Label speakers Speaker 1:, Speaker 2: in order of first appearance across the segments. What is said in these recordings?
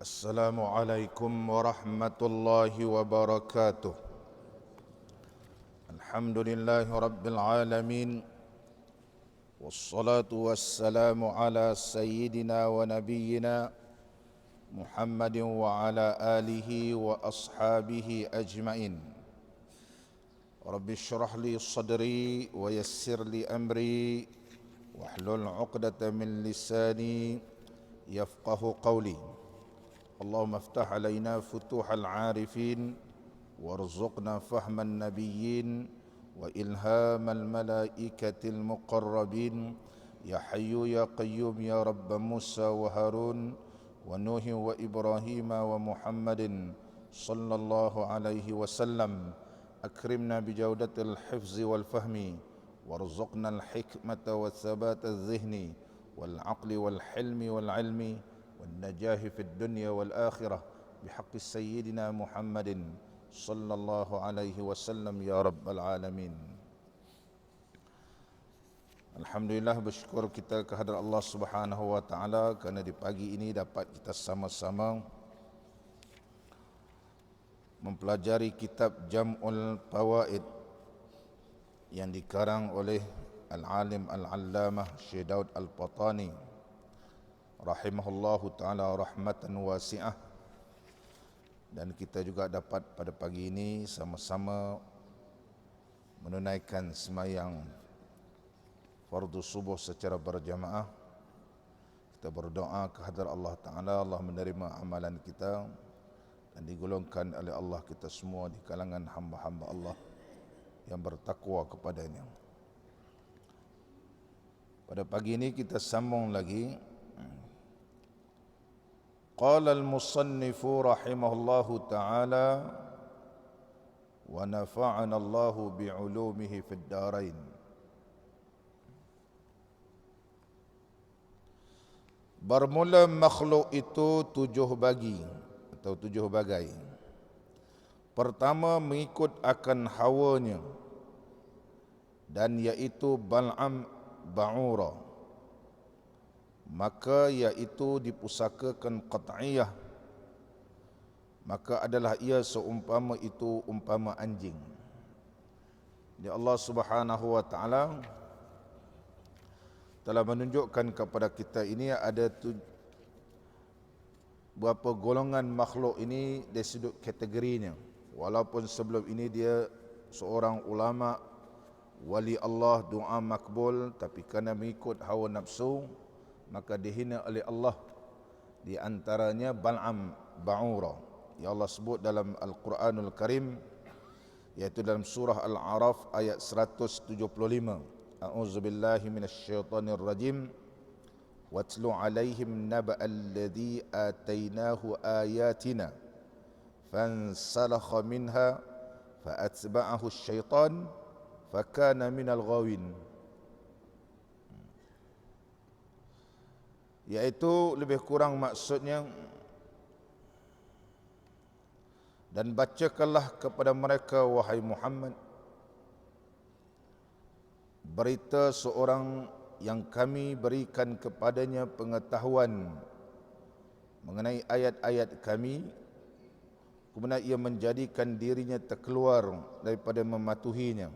Speaker 1: السلام عليكم ورحمة الله وبركاته. الحمد لله رب العالمين، والصلاة والسلام على سيدنا ونبينا محمد وعلى آله وأصحابه أجمعين. رب اشرح لي صدري ويسر لي أمري واحلل عقدة من لساني يفقه قولي. اللهم افتح علينا فتوح العارفين وارزقنا فهم النبيين وإلهام الملائكة المقربين يا حي يا قيوم يا رب موسى وهارون ونوح وإبراهيم ومحمد صلى الله عليه وسلم. أكرمنا بجودة الحفظ والفهم وارزقنا الحكمة والثبات الذهني والعقل والحلم والعلم والنجاح في الدنيا والآخرة بحق سيدنا محمد صلى الله عليه وسلم يا رب العالمين. Alhamdulillah, bersyukur kita kehadrat Allah Subhanahu wa taala kerana di pagi ini dapat kita sama-sama mempelajari kitab Jam'ul Fawaid yang dikarang oleh Al-Alim Al-Allamah Syekh Daud Al-Patani rahimahullahu ta'ala rahmatan wasi'ah. Dan kita juga dapat pada pagi ini sama-sama menunaikan sembahyang fardu subuh secara berjamaah. Kita berdoa kehadrat Allah Ta'ala, Allah menerima amalan kita dan digolongkan oleh Allah kita semua di kalangan hamba-hamba Allah yang bertakwa kepadanya. Pada pagi ini kita sambung lagi. Qala al-musannifu rahimahullahu ta'ala wa nafa'ana Allahu bi'ulumihi fid darain. Bermula makhluk itu 7 bagi atau 7 bagai. Pertama, mengikut akan hawanya, dan iaitu Bal'am Ba'ura, maka iaitu dipusakakan qat'iyah, maka adalah ia seumpama itu umpama anjing. Jadi Allah Subhanahu wa taala telah menunjukkan kepada kita ini ada beberapa golongan makhluk ini dari sudut kategorinya. Walaupun sebelum ini dia seorang ulama, wali Allah, doa makbul, tapi kerana mengikut hawa nafsu maka dihina oleh Allah. Di antaranya Bal'am Ba'ura, yang Allah sebut dalam Al-Quranul Karim, iaitu dalam surah Al-A'raf ayat 175. A'udzubillahi minasyaitanir rajim. Watlu alaihim naba'al ladzi atainahu ayatina fansalakha minha fa'atba'ahu asy-syaitan fakana minal ghawin. Iaitu lebih kurang maksudnya, dan bacakanlah kepada mereka wahai Muhammad berita seorang yang kami berikan kepadanya pengetahuan mengenai ayat-ayat kami, kemudian ia menjadikan dirinya terkeluar daripada mematuhinya,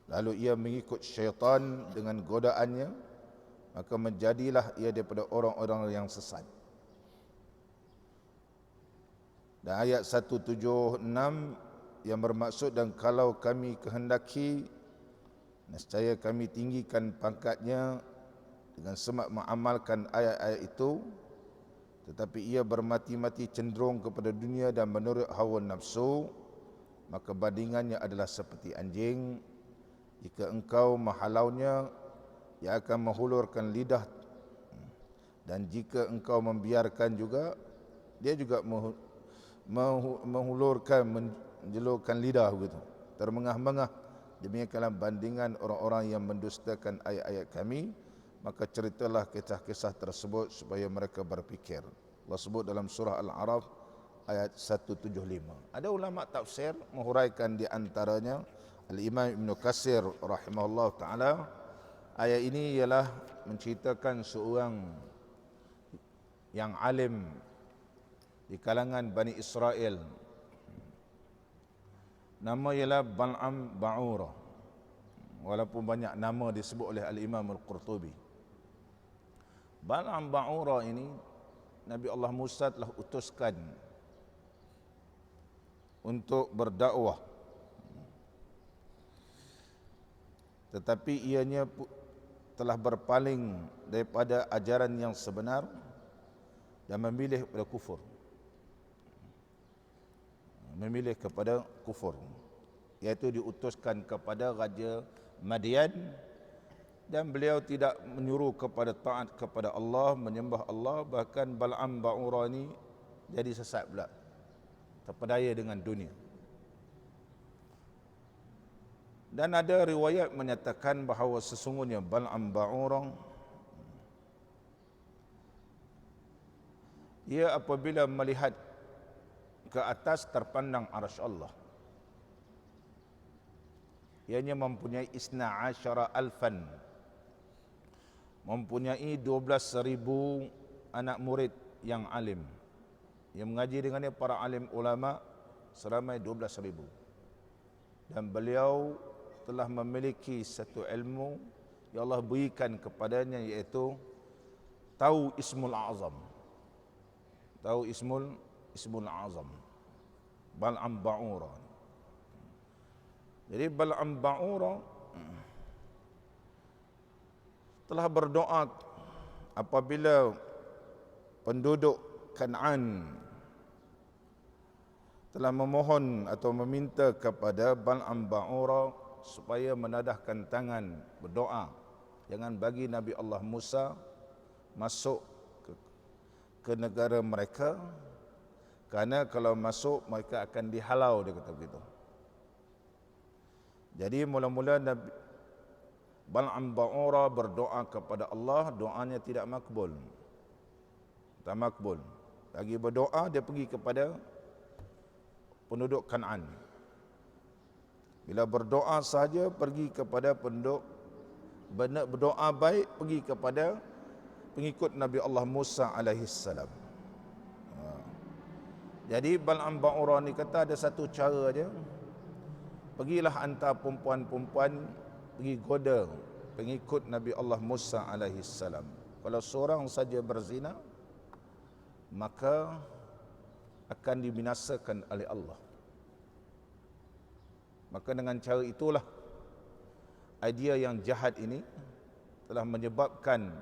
Speaker 1: lalu ia mengikut syaitan dengan godaannya, maka menjadilah ia daripada orang-orang yang sesat. Dan ayat 176 yang bermaksud, dan kalau kami kehendaki nescaya kami tinggikan pangkatnya dengan semak mengamalkan ayat-ayat itu, tetapi ia bermati-mati cenderung kepada dunia dan menurut hawa nafsu, maka bandingannya adalah seperti anjing. Jika engkau menghalaunya, ia akan menghulurkan lidah, dan jika engkau membiarkan juga, dia juga menghulurkan, menjelurkan lidah begitu, termengah-mengah. Demikianlah bandingan orang-orang yang mendustakan ayat-ayat kami, maka ceritalah kisah-kisah tersebut supaya mereka berfikir. Allah sebut dalam surah Al-A'raf ayat 175. Ada ulama tafsir menghuraikan di antaranya Al-Imam Ibn Katsir rahimahullah ta'ala. Ayat ini ialah menceritakan seorang yang alim di kalangan Bani Israel. Nama ialah Bal'am Ba'ura, walaupun banyak nama disebut oleh Al-Imam Al-Qurtubi. Bal'am Ba'ura ini Nabi Allah Musa telah utuskan untuk berdakwah, tetapi ianya telah berpaling daripada ajaran yang sebenar dan memilih kepada kufur. Memilih kepada kufur, iaitu diutuskan kepada Raja Madian, dan beliau tidak menyuruh kepada taat kepada Allah, menyembah Allah. Bahkan Bal'am Ba'ura ni jadi sesat pula, terpedaya dengan dunia. Dan ada riwayat menyatakan bahawa sesungguhnya Bal'am Ba'ura, ia apabila melihat ke atas terpandang arsy Allah, ianya mempunyai isna asyara alfan, mempunyai 12,000 anak murid yang alim, yang mengaji dengannya para alim ulama seramai 12,000. Dan beliau telah memiliki satu ilmu yang Allah berikan kepadanya, iaitu tahu Ismul Azam. Tahu Ismul Azam, Bal'am Ba'ura. Jadi Bal'am Ba'ura telah berdoa apabila penduduk Kan'an telah memohon atau meminta kepada Bal'am Ba'ura supaya menadahkan tangan berdoa, jangan bagi Nabi Allah Musa masuk ke negara mereka, kerana kalau masuk mereka akan dihalau, dia kata begitu. Jadi mula-mula Nabi Bal'am Ba'ura berdoa kepada Allah, doanya tidak makbul. Tak makbul. Lagi berdoa, dia pergi kepada penduduk Kan'an. Bila berdoa saja pergi kepada penduduk, benar berdoa baik pergi kepada pengikut Nabi Allah Musa alaihi salam. Jadi Bal'am Ba'ura ni kata ada satu cara dia. Pergilah hantar perempuan-perempuan pergi goda pengikut Nabi Allah Musa alaihi salam. Kalau seorang saja berzina, maka akan dibinasakan oleh Allah. Maka dengan cara itulah idea yang jahat ini telah menyebabkan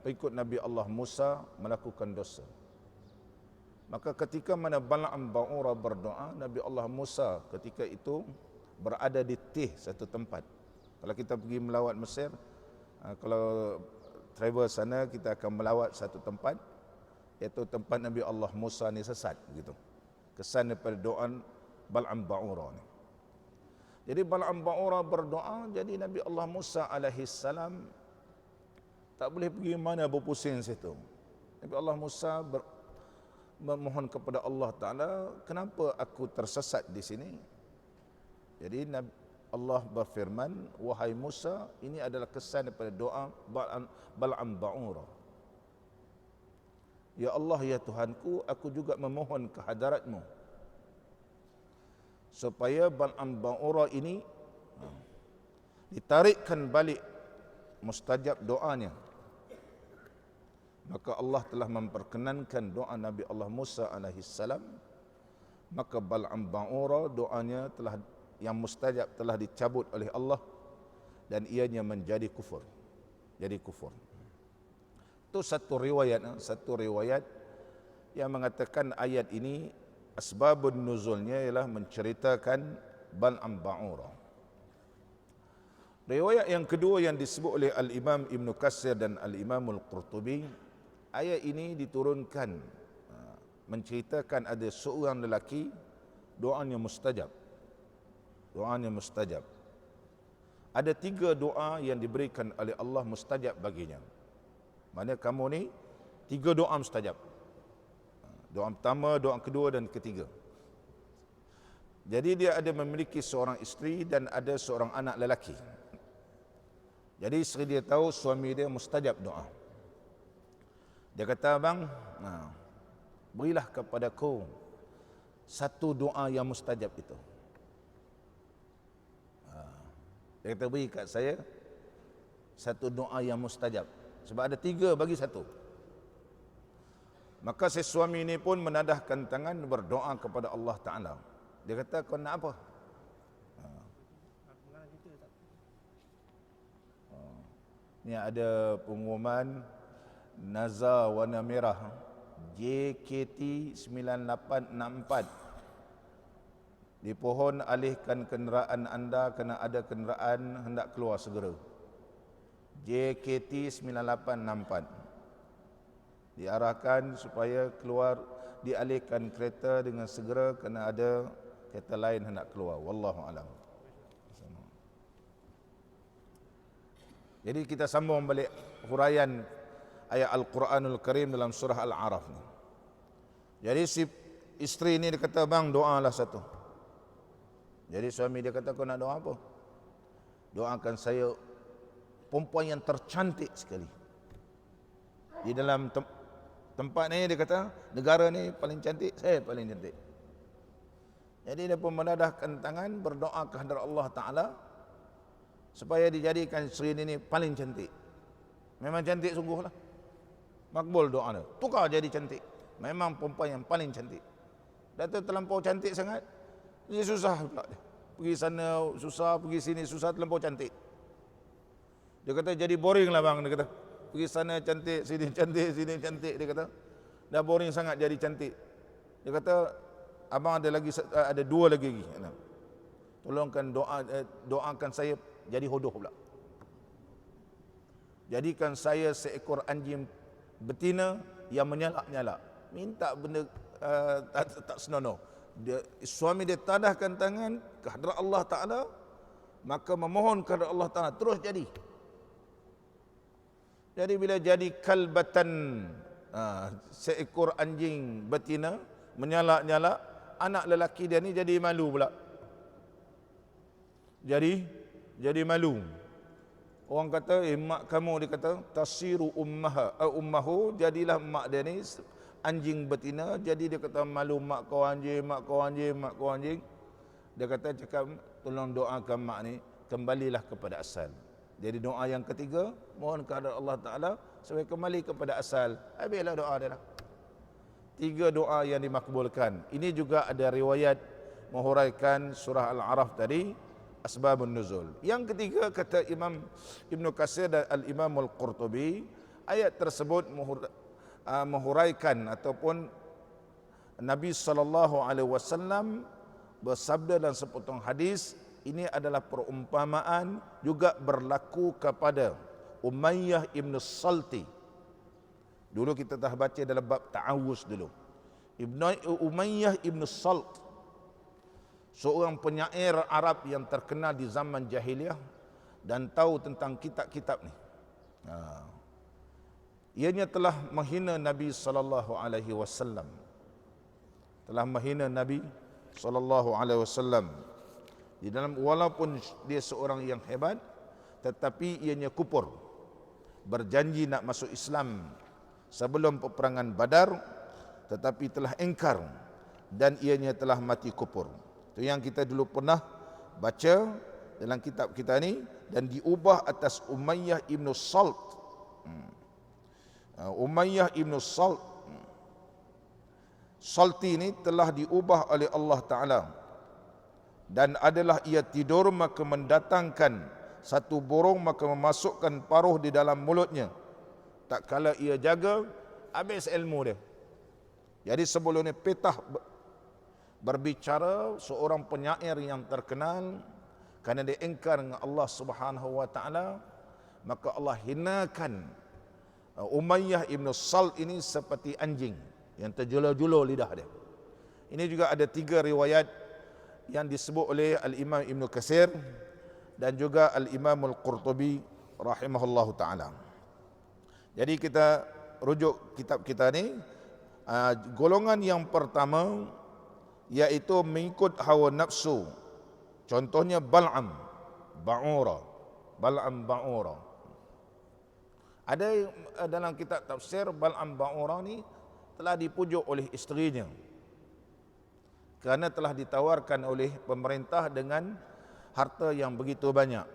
Speaker 1: pengikut Nabi Allah Musa melakukan dosa. Maka ketika mana Bal'am Ba'ura berdoa, Nabi Allah Musa ketika itu berada di Tih, satu tempat. Kalau kita pergi melawat Mesir, kalau travel sana, kita akan melawat satu tempat, iaitu tempat Nabi Allah Musa ni sesat begitu. Kesan daripada doa Bal'am Ba'ura ni. Jadi Bal'am Ba'ura berdoa, jadi Nabi Allah Musa alaihi salam tak boleh pergi mana berpusing situ. Nabi Allah Musa memohon kepada Allah Ta'ala, kenapa aku tersesat di sini? Jadi Allah berfirman, wahai Musa, ini adalah kesan daripada doa Bal'am Ba'ura. Ya Allah, ya Tuhanku, aku juga memohon ke hadaratmu supaya Bal'am Ba'ura ini ditarikkan balik mustajab doanya. Maka Allah telah memperkenankan doa Nabi Allah Musa alaihi salam. Maka Bal'am Ba'ura doanya yang mustajab telah dicabut oleh Allah, dan ianya menjadi kufur. Jadi kufur. Itu satu riwayat yang mengatakan ayat ini asbabun nuzulnya ialah menceritakan Bal'am Ba'ura. Riwayat yang kedua yang disebut oleh Al-Imam Ibn Katsir dan Al-Imam Al-Qurtubi, ayat ini diturunkan menceritakan ada seorang lelaki doanya mustajab. Doanya mustajab. Ada 3 doa yang diberikan oleh Allah mustajab baginya. Maksudnya kamu ni 3 doa mustajab. Doa pertama, doa kedua dan ketiga. Jadi dia ada memiliki seorang isteri dan ada seorang anak lelaki. Jadi isteri dia tahu suami dia mustajab doa. Dia kata, bang, berilah kepadaku satu doa yang mustajab itu. Dia kata, beri kat saya satu doa yang mustajab. Sebab ada 3 bagi 1. Maka si suami ini pun menadahkan tangan berdoa kepada Allah Ta'ala. Dia kata, kau nak apa? Ni ada pengumuman Nazar warna merah JKT 9864. Di pohon alihkan kenderaan anda kerana ada kenderaan hendak keluar segera. JKT 9864. Diarahkan supaya keluar, dialihkan kereta dengan segera kerana ada kereta lain hendak keluar. Wallahu alam. Jadi kita sambung balik huraian ayat Al-Quranul Karim dalam surah Al-A'raf ni. Jadi si isteri ni dia kata, bang, doalah satu. Jadi suami dia kata, kau nak doa apa? Doakan saya perempuan yang tercantik sekali. Di dalam tempat ni dia kata, negara ni paling cantik, saya paling cantik. Jadi dia pun menadahkan tangan berdoa kehadrat Allah Ta'ala supaya dijadikan isteri ini paling cantik. Memang cantik sungguh lah. Makbul doa dia. Tukar jadi cantik. Memang perempuan yang paling cantik. Dato' terlampau cantik sangat, dia susah pula dia. Pergi sana susah, pergi sini susah, terlampau cantik. Dia kata jadi boring lah bang. Dia kata pergi sana cantik, sini cantik. Dia kata dah boring sangat jadi cantik. Dia kata abang ada 2 lagi. Tolongkan doakan saya jadi hodoh pula. Jadikan saya seekor anjing betina yang menyalak-nyalak. Minta benda tak senonoh. Suami dia tadahkan tangan kehadrat Allah Ta'ala, maka memohon kehadrat Allah Ta'ala, terus jadi. Jadi bila jadi kalbatan, seekor anjing betina menyalak-nyalak, anak lelaki dia ni jadi malu pula. Jadi malu. Orang kata, mak kamu, dia kata, tasiru ummahu, jadilah mak dia ni anjing betina. Jadi dia kata, malu mak kau anjing. Dia kata, cakap, tolong doakan mak ni, kembalilah kepada asal. Jadi doa yang ketiga, mohon kepada Allah Ta'ala supaya kembali kepada asal. Habislah doa dia lah. 3 doa yang dimakbulkan. Ini juga ada riwayat menghuraikan surah Al-A'raf tadi, asbabun nuzul. Yang ketiga, kata Imam Ibn Katsir dan Al-Imam Al-Qurtubi, ayat tersebut menghuraikan ataupun Nabi SAW bersabda dalam sepotong hadis, ini adalah perumpamaan juga berlaku kepada Umayyah ibn Salti. Dulu kita dah baca dalam bab ta'awuz dulu. Umayyah ibn Salt, seorang penyair Arab yang terkenal di zaman jahiliyah dan tahu tentang kitab-kitab ni. Ianya telah menghina Nabi sallallahu alaihi wasallam. Telah menghina Nabi sallallahu alaihi wasallam. Di dalam, walaupun dia seorang yang hebat, tetapi ianya kufur. Berjanji nak masuk Islam sebelum peperangan Badar, tetapi telah engkar dan ianya telah mati kufur. Itu yang kita dulu pernah baca dalam kitab kita ni, dan diubah atas Umayyah ibn Salt. Umayyah ibn Salt, Salti ini telah diubah oleh Allah Ta'ala, dan adalah ia tidur maka mendatangkan satu burung maka memasukkan paruh di dalam mulutnya. Tak kala ia jaga, habis ilmu dia. Jadi sebelum ni Petah berbicara, seorang penyair yang terkenal, kerana dia ingkar dengan Allah Subhanahu wa Ta'ala, maka Allah hinakan Umayyah ibn Salt ini seperti anjing yang terjulur-julur lidah dia. Ini juga ada 3 riwayat yang disebut oleh Al-Imam Ibn Katsir dan juga Al-Imam Al-Qurtubi rahimahullahu ta'ala. Jadi kita rujuk kitab kita ni, golongan yang pertama iaitu mengikut hawa nafsu. Contohnya Bal'am Ba'ura. Ada dalam kitab tafsir Bal'am Ba'ura ni telah dipujuk oleh isterinya kerana telah ditawarkan oleh pemerintah dengan harta yang begitu banyak.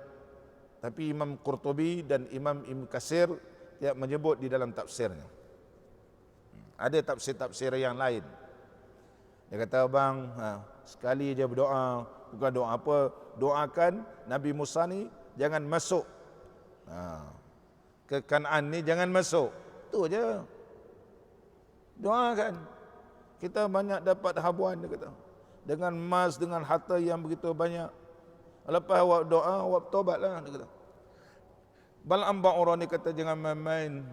Speaker 1: Tapi Imam Qurtubi dan Imam Ibn Katsir tidak menyebut di dalam tafsirnya. Ada tafsir-tafsir yang lain. Dia kata, bang, sekali je berdoa, bukan doa apa, doakan Nabi Musa ni jangan masuk ke Kanaan ni, jangan masuk. Itu je. Doakan. Kita banyak dapat habuan, dia kata. Dengan emas, dengan harta yang begitu banyak. Lepas awak doa, awak bertobatlah, dia kata. Bal'am Ba'ura ni kata, jangan main-main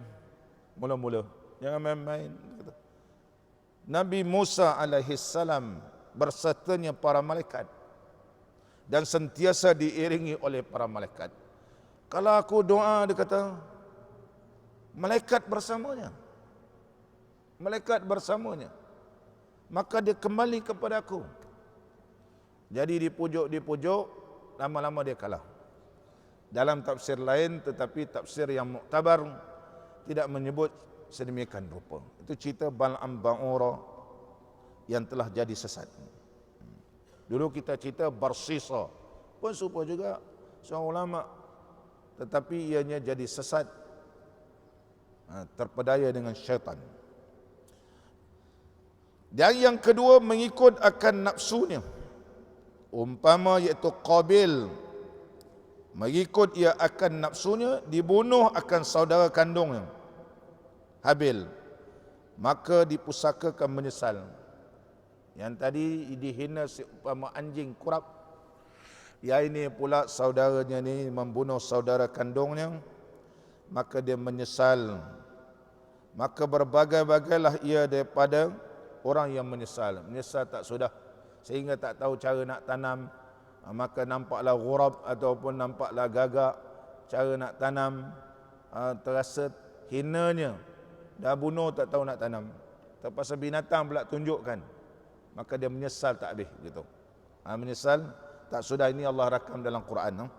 Speaker 1: mula-mula. Jangan main-main, dia kata. Nabi Musa alaihissalam bersertanya para malaikat dan sentiasa diiringi oleh para malaikat. Kalau aku doa, dia kata, malaikat bersamanya. Malaikat bersamanya. Maka dia kembali kepada aku. Jadi dipujuk, lama-lama dia kalah. Dalam tafsir lain, tetapi tafsir yang muktabar tidak menyebut sedemikian rupa. Itu cerita Bal'am Ba'ura yang telah jadi sesat. Dulu kita cerita Barsisa pun serupa juga, seorang ulama, tetapi ianya jadi sesat, terpedaya dengan syaitan. Dan yang kedua, mengikut akan nafsunya. Umpama iaitu Qabil, mengikut ia akan nafsunya, dibunuh akan saudara kandungnya Habil, maka dipusakakan menyesal. Yang tadi dihina seumpama anjing kurap, yang ini pula saudaranya ni membunuh saudara kandungnya, maka dia menyesal. Maka berbagai-bagailah ia daripada orang yang menyesal. Menyesal tak sudah, sehingga tak tahu cara nak tanam, maka nampaklah ghurab ataupun nampaklah gagak cara nak tanam, terasa hinanya. Dah bunuh tak tahu nak tanam, terpaksa binatang pula tunjukkan, maka dia menyesal tak habis gitu. Menyesal tak sudah. Ini Allah rakam dalam Quran.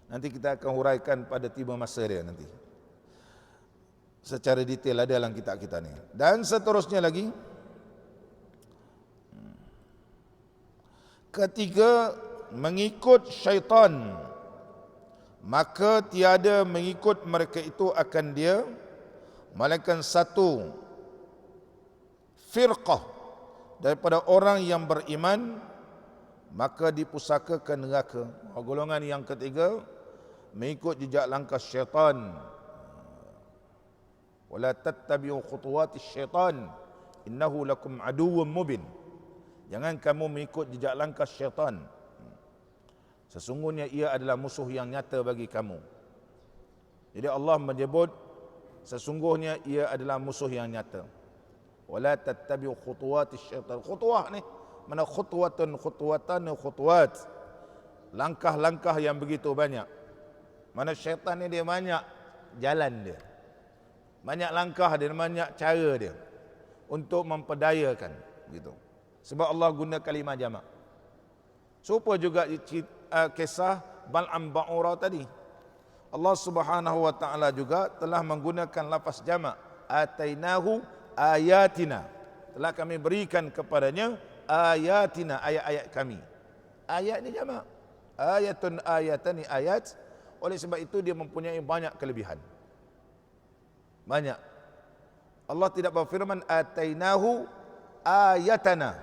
Speaker 1: Nanti kita akan huraikan pada tiba masa dia nanti secara detail, ada dalam kitab kita ni. Dan seterusnya lagi, ketiga, mengikut syaitan, maka tiada mengikut mereka itu akan dia melainkan satu firqah daripada orang yang beriman, maka dipusakakan neraka. Golongan yang ketiga, mengikut jejak langkah syaitan. Wala tattabi'u khutuwati syaitan innahu lakum aduwwun mubin. Jangan kamu mengikut jejak langkah syaitan, sesungguhnya ia adalah musuh yang nyata bagi kamu. Jadi Allah menyebut sesungguhnya ia adalah musuh yang nyata. Wala tattabi'u khutuwati syaitan. Khutuwah ni mana khutwatan, khutuwat, langkah-langkah yang begitu banyak. Mana syaitan ni dia banyak jalan dia, banyak langkah dia, banyak cara dia untuk memperdayakan gitu. Sebab Allah guna kalimah jamak. Serupa juga kisah Bal'am Ba'ura tadi. Allah Subhanahu wa taala juga telah menggunakan lafaz jamak. Atainahu ayatina. Telah kami berikan kepadanya ayatina, ayat-ayat kami. Ayat ni jamak. Ayatun ayatani ayat. Oleh sebab itu dia mempunyai banyak kelebihan. Banyak. Allah tidak berfirman atainahu ayatana,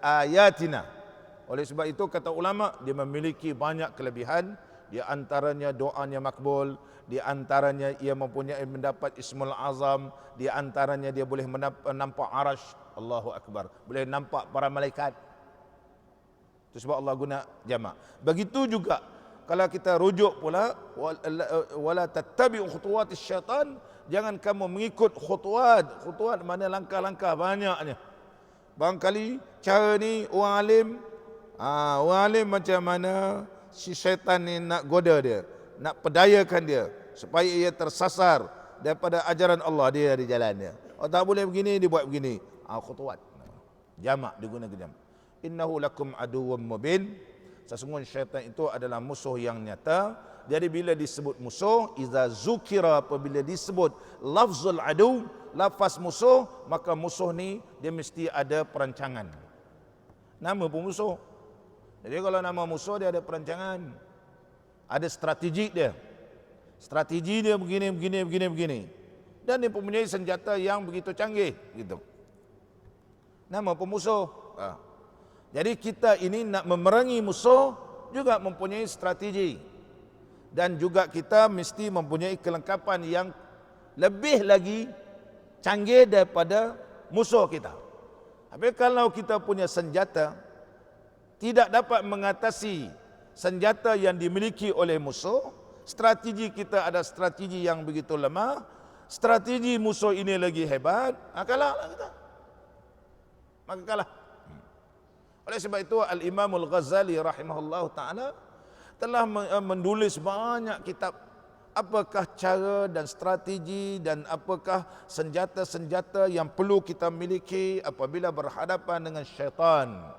Speaker 1: ayatina. Oleh sebab itu kata ulama, dia memiliki banyak kelebihan. Di antaranya doanya makbul, di antaranya ia mempunyai mendapat Ismul Azam, di antaranya dia boleh nampak arash, Allahu Akbar, boleh nampak para malaikat. Itu sebab Allah guna jamak. Begitu juga kalau kita rujuk pula, wala tattabi'u khutuwatis syaitan, jangan kamu mengikut khutuwat. Khutuwat mana langkah-langkah banyaknya. Barangkali cara ni orang alim macam mana si syaitan ni nak goda dia, nak pedayakan dia supaya ia tersasar daripada ajaran Allah, dia di jalan dia. Oh tak boleh begini, dia buat begini. Khutuwat. Jamak, digunakan jamak. Innahu lakum aduwwun mubin. sesungguhnya syaitan itu adalah musuh yang nyata. Jadi bila disebut musuh, iza zukira, apabila disebut lafzul adu, lafaz musuh, maka musuh ni dia mesti ada perancangan. Nama pun musuh. Jadi kalau nama musuh dia ada perancangan, ada strategi dia. Strategi dia begini. Dan dia mempunyai senjata yang begitu canggih gitu. Nama pemusuh. Jadi kita ini nak memerangi musuh juga mempunyai strategi. Dan juga kita mesti mempunyai kelengkapan yang lebih lagi canggih daripada musuh kita. Tapi kalau kita punya senjata tidak dapat mengatasi senjata yang dimiliki oleh musuh, strategi kita ada strategi yang begitu lemah, strategi musuh ini lagi hebat, kalahlah kita. Maka kalah. Oleh sebab itu Al-Imam Al-Ghazali rahimahullah ta'ala telah menulis banyak kitab apakah cara dan strategi dan apakah senjata-senjata yang perlu kita miliki apabila berhadapan dengan syaitan.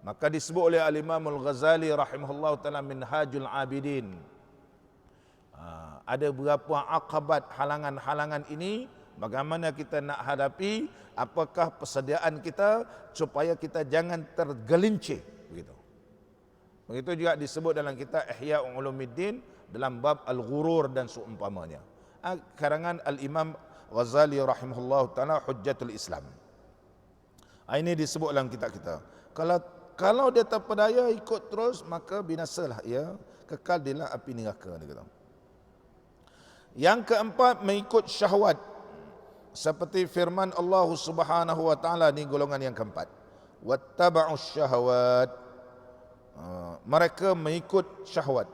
Speaker 1: Maka disebut oleh Al-Imam Al-Ghazali rahimahullah ta'ala Minhajul Abidin. Ada beberapa akabat, halangan-halangan ini, bagaimana kita nak hadapi, apakah persediaan kita supaya kita jangan tergelincir begitu. Begitu juga disebut dalam kitab Ihya Ulumuddin dalam bab al-ghurur dan seumpamanya. Karangan Al-Imam Ghazali rahimahullah ta'ala Hujjatul Islam. Ini disebut dalam kitab kita. Kalau dia terpedaya ikut terus, maka binasalah ia, kekal di dalam api neraka. Yang keempat, mengikut syahwat. Seperti firman Allah Subhanahu wa taala ni golongan yang keempat. Wattaba'us syahawat. Mereka mengikut syahwat.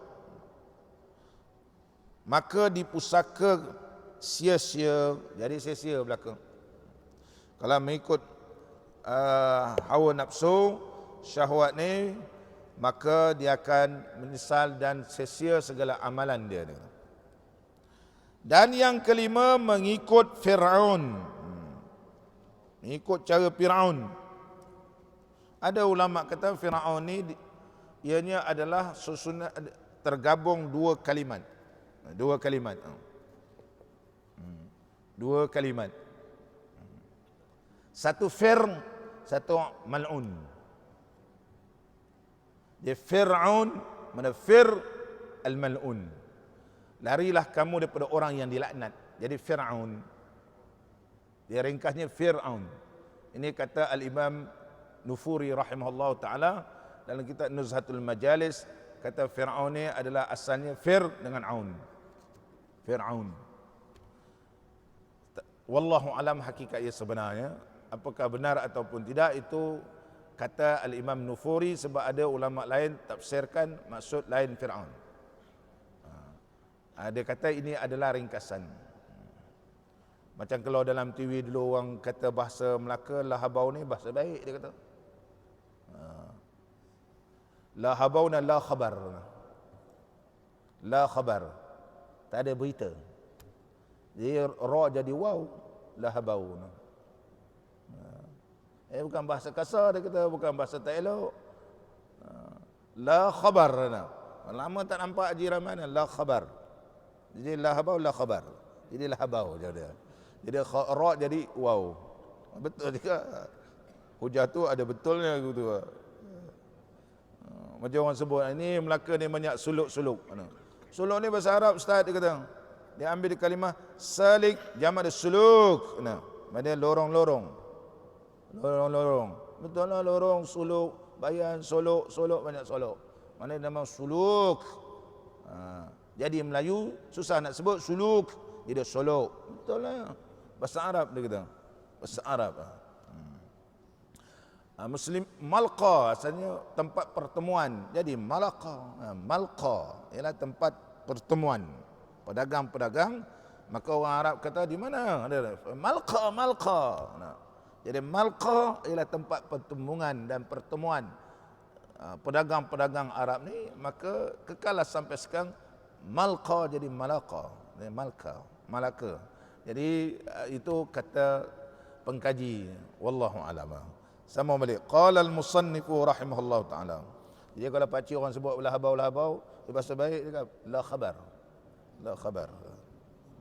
Speaker 1: Maka dipusaka sia-sia, jadi sia-sia belaka. Kalau mengikut hawa nafsu, syahwat ni, maka dia akan menyesal dan sia-sia segala amalan dia. Dan yang kelima, mengikut Fir'aun. Mengikut cara Fir'aun. Ada ulama kata Fir'aun ni ianya adalah susunan tergabung dua kalimat. Dua kalimat. Satu fir, satu mal'un. Dia Fir'aun, mana fir al-mal'un. Larilah kamu daripada orang yang dilaknat. Jadi Fir'aun. Dia ringkasnya Fir'aun. Ini kata Al-Imam Nufuri rahimahullah ta'ala dalam kitab Nuzhatul Majalis, kata Fir'aun ni adalah asalnya fir dengan aun. Fir'aun. Wallahu alam hakikatnya sebenarnya, apakah benar ataupun tidak, itu kata Al-Imam Nufuri, sebab ada ulama lain tafsirkan maksud lain Fir'aun. Dia kata ini adalah ringkasan. Macam kalau dalam TV dulu orang kata bahasa Melaka, lahabau ni bahasa baik, dia kata. La habauna la khabar. La khabar. Tak ada berita. Jadi ra jadi waw, la habauna. Bukan bahasa kasar, dia kata, bukan bahasa tak elok. La khabar. Lama tak nampak jiran mana, la khabar. Jadi la habau la khabar. Jadi la habau jadi. Jadi ra jadi waw. Betul juga. Hujah tu ada betulnya gitu. Macam orang sebut, ini Melaka ni banyak suluk-suluk. Suluk ni bahasa Arab Ustaz, dia kata. Dia ambil di kalimah salik, jamak dia suluk. Maksudnya lorong-lorong. Lorong-lorong. Betul lah, lorong, suluk, bayan, solok, banyak solok. Mana nama suluk. Jadi Melayu susah nak sebut suluk, jadi solok. Betul lah. Bahasa Arab dia kata. Bahasa Arab. Muslim malqa asalnya tempat pertemuan. Jadi malqa ialah tempat pertemuan pedagang-pedagang. Maka orang Arab kata di mana? Malqa. Jadi malqa ialah tempat pertemuan dan pertemuan pedagang-pedagang Arab ni. Maka kekallah sampai sekarang malqa jadi malaqa. Malaka. Jadi itu kata pengkaji, wallahu a'lam. Sama balik. Qala al-musannifu rahimahullah ta'ala. Jadi kalau pakcik orang sebut lahabau, bahasa baik dia kata la khabar. La khabar.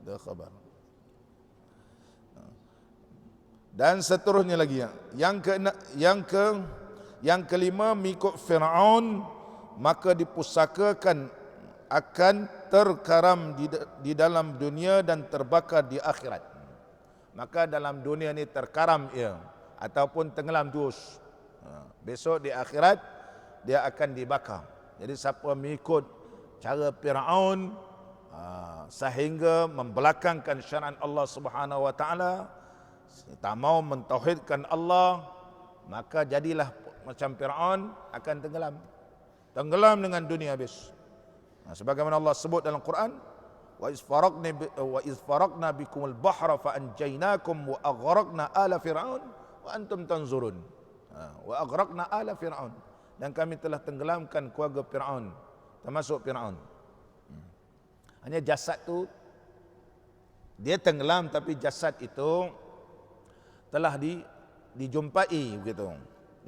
Speaker 1: La khabar. Dan seterusnya lagi yang kelima, mengikut Firaun maka dipusakakan akan terkaram di dalam dunia dan terbakar di akhirat. Maka dalam dunia ni terkaram ia ataupun tenggelam terus. Besok di akhirat dia akan dibakar. Jadi siapa mengikut cara Firaun sehingga membelakangkan syariat Allah Subhanahu wa taala, tak mau mentauhidkan Allah, maka jadilah macam Firaun, akan tenggelam dengan dunia habis. Sebagaimana Allah sebut dalam Quran, wa iz faraqna bikumul bahra fa anjaynakum wa aghraqna ala fir'aun wa antum tanzurun. Wa aghraqna ala fir'aun, dan kami telah tenggelamkan keluarga Firaun, termasuk Firaun. Hanya jasad tu dia tenggelam, tapi jasad itu telah dijumpai begitu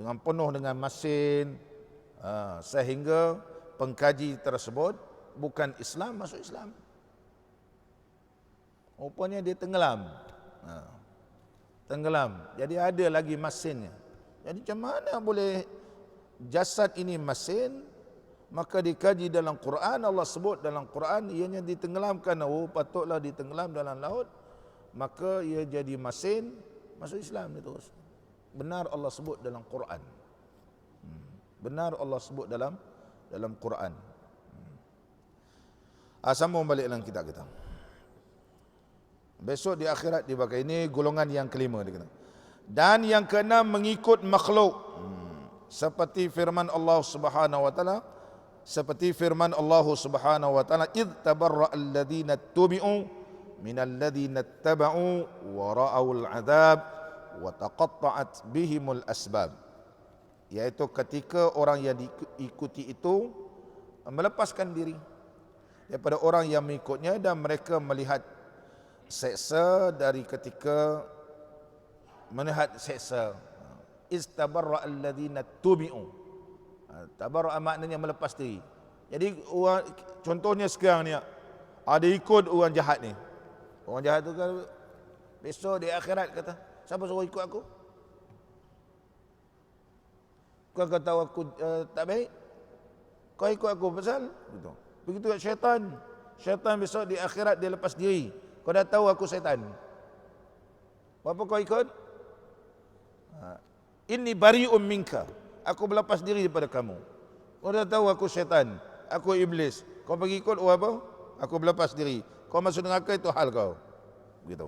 Speaker 1: dengan penuh dengan masin, sehingga pengkaji tersebut bukan Islam masuk Islam. Rupanya dia tenggelam. Tenggelam. Jadi ada lagi masinnya. Jadi macam mana boleh jasad ini masin? Maka dikaji dalam Quran, Allah sebut dalam Quran ianya ditenggelamkan. Patutlah ditenggelam dalam laut, maka ia jadi masin, masuk Islam dia terus. Benar Allah sebut dalam Quran. Benar Allah sebut dalam Quran. Sambung balik dalam kitab kita. Besok di akhirat dibakar. Ini golongan yang kelima dia kata. Dan yang keenam, mengikut makhluk. Seperti firman Allah Subhanahu wa taala, id tabarra alladhina tubi'u minal ladhina taba'u wa ra'awul adab wa taqatta'at bihimul asbab. Iaitu ketika orang yang diikuti itu melepaskan diri daripada orang yang mengikutnya, dan mereka melihat seksa dari ketika melihat seksa. Istabarra alladhina tubi'u. Tabarra maknanya melepas diri. Jadi orang, contohnya sekarang ni ada ikut orang jahat ni. Orang jahat tu kan besok di akhirat kata, siapa suruh ikut aku? Kau kata aku tak baik, kau ikut aku pasal begitu. Begitu kat syaitan. Syaitan besok di akhirat dia lepas diri. Kau dah tahu aku syaitan, apa kau ikut? Inni bari'un minka, aku berlepas diri daripada kamu. Kau dah tahu aku syaitan, aku iblis, kau pergi ikut apa? Aku berlepas diri. Kau masuk neraka, itu hal kau. Begitu.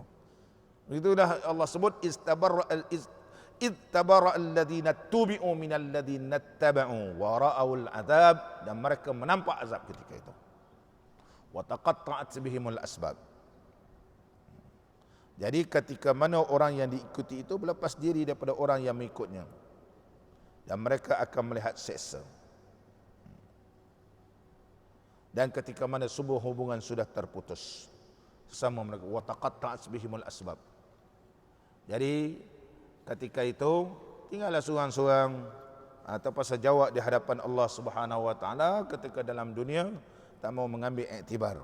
Speaker 1: Begitu dah Allah sebut id tabara alladhina tubi'u minal ladhina taba'u wa ra'awul adab, dan mereka menampak azab ketika itu. Wa taqatta'at bihimul asbab. Jadi ketika mana orang yang diikuti itu berlepas diri daripada orang yang mengikutnya, dan mereka akan melihat seksa. Dan ketika mana sebuah hubungan sudah terputus sesama mereka, wa taqatta'at bihimul asbab. Jadi ketika itu tinggallah seorang-seorang terpaksa jawab di hadapan Allah Subhanahu wa taala ketika dalam dunia tak mau mengambil iktibar.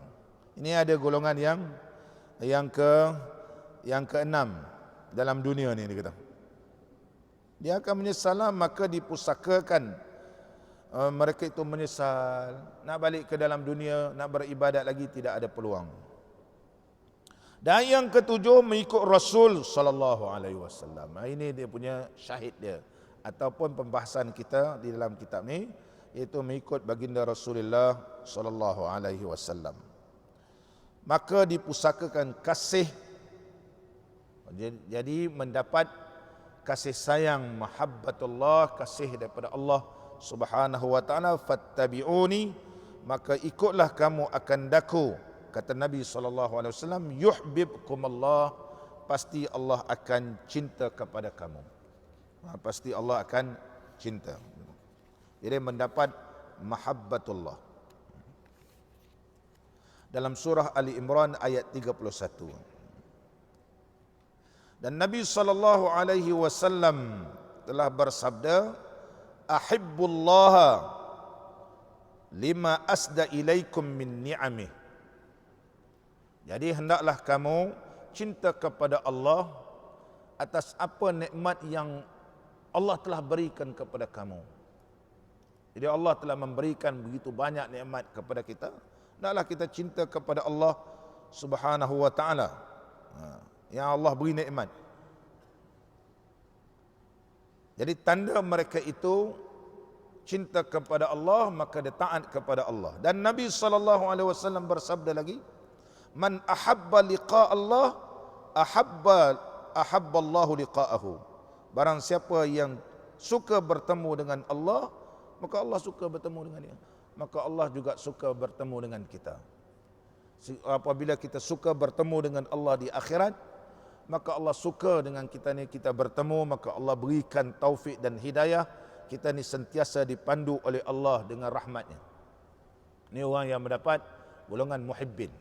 Speaker 1: Ini ada golongan yang keenam dalam dunia ni, dia kata. Dia akan menyesal, maka dipusakakan mereka itu menyesal. Nak balik ke dalam dunia, nak beribadat lagi tidak ada peluang. Dan yang ketujuh, mengikut Rasul sallallahu alaihi wasallam. Ini dia punya syahid dia ataupun pembahasan kita di dalam kitab ni, iaitu mengikut baginda Rasulullah sallallahu alaihi wasallam. Maka dipusakakan kasih. Jadi mendapat kasih sayang, mahabbatullah, kasih daripada Allah Subhanahu wa taala. Fattabi'uni, maka ikutlah kamu akan daku, kata Nabi sallallahu alaihi wasallam, yuhibbukumullah, pasti Allah akan cinta kepada kamu. Pasti Allah akan cinta. Jadi mendapat mahabbatullah. Dalam surah Ali Imran ayat 31. Dan Nabi sallallahu alaihi wasallam telah bersabda, ahibbullaha lima asda ilaikum min ni'amih. Jadi hendaklah kamu cinta kepada Allah atas apa nikmat yang Allah telah berikan kepada kamu. Jadi Allah telah memberikan begitu banyak nikmat kepada kita. Hendaklah kita cinta kepada Allah Subhanahu wa taala. Yang Allah beri nikmat. Jadi tanda mereka itu cinta kepada Allah, maka dia taat kepada Allah. Dan Nabi SAW bersabda lagi, man ahabba liqa Allah, ahabba Allahu liqa'ahu. Barang siapa yang suka bertemu dengan Allah, maka Allah suka bertemu dengannya. Maka Allah juga suka bertemu dengan kita. Apabila kita suka bertemu dengan Allah di akhirat, maka Allah suka dengan kita ni, kita bertemu, maka Allah berikan taufik dan hidayah. Kita ni sentiasa dipandu oleh Allah dengan rahmatnya. Ini orang yang mendapat golongan muhibbin.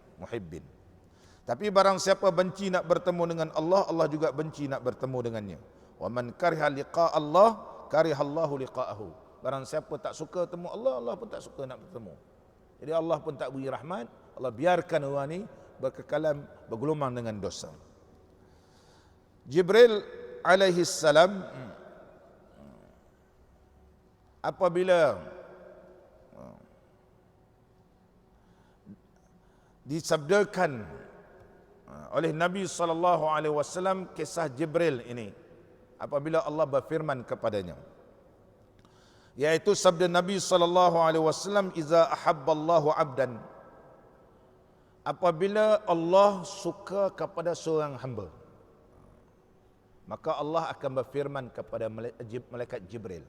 Speaker 1: Tapi barang siapa benci nak bertemu dengan Allah, Allah juga benci nak bertemu dengannya. Wa man kariha liqa Allah, kariha Allahu liqa'ahu. Barang siapa tak suka temu Allah, Allah pun tak suka nak bertemu. Jadi Allah pun tak beri rahmat, Allah biarkan orang ni berkekalan bergelumang dengan dosa. Jibril alaihi salam apabila disabdakan oleh Nabi SAW kisah Jibril ini, apabila Allah berfirman kepadanya, yaitu sabda Nabi SAW, iza ahabballahu abdan, apabila Allah suka kepada seorang hamba, maka Allah akan berfirman kepada malaikat Jibril.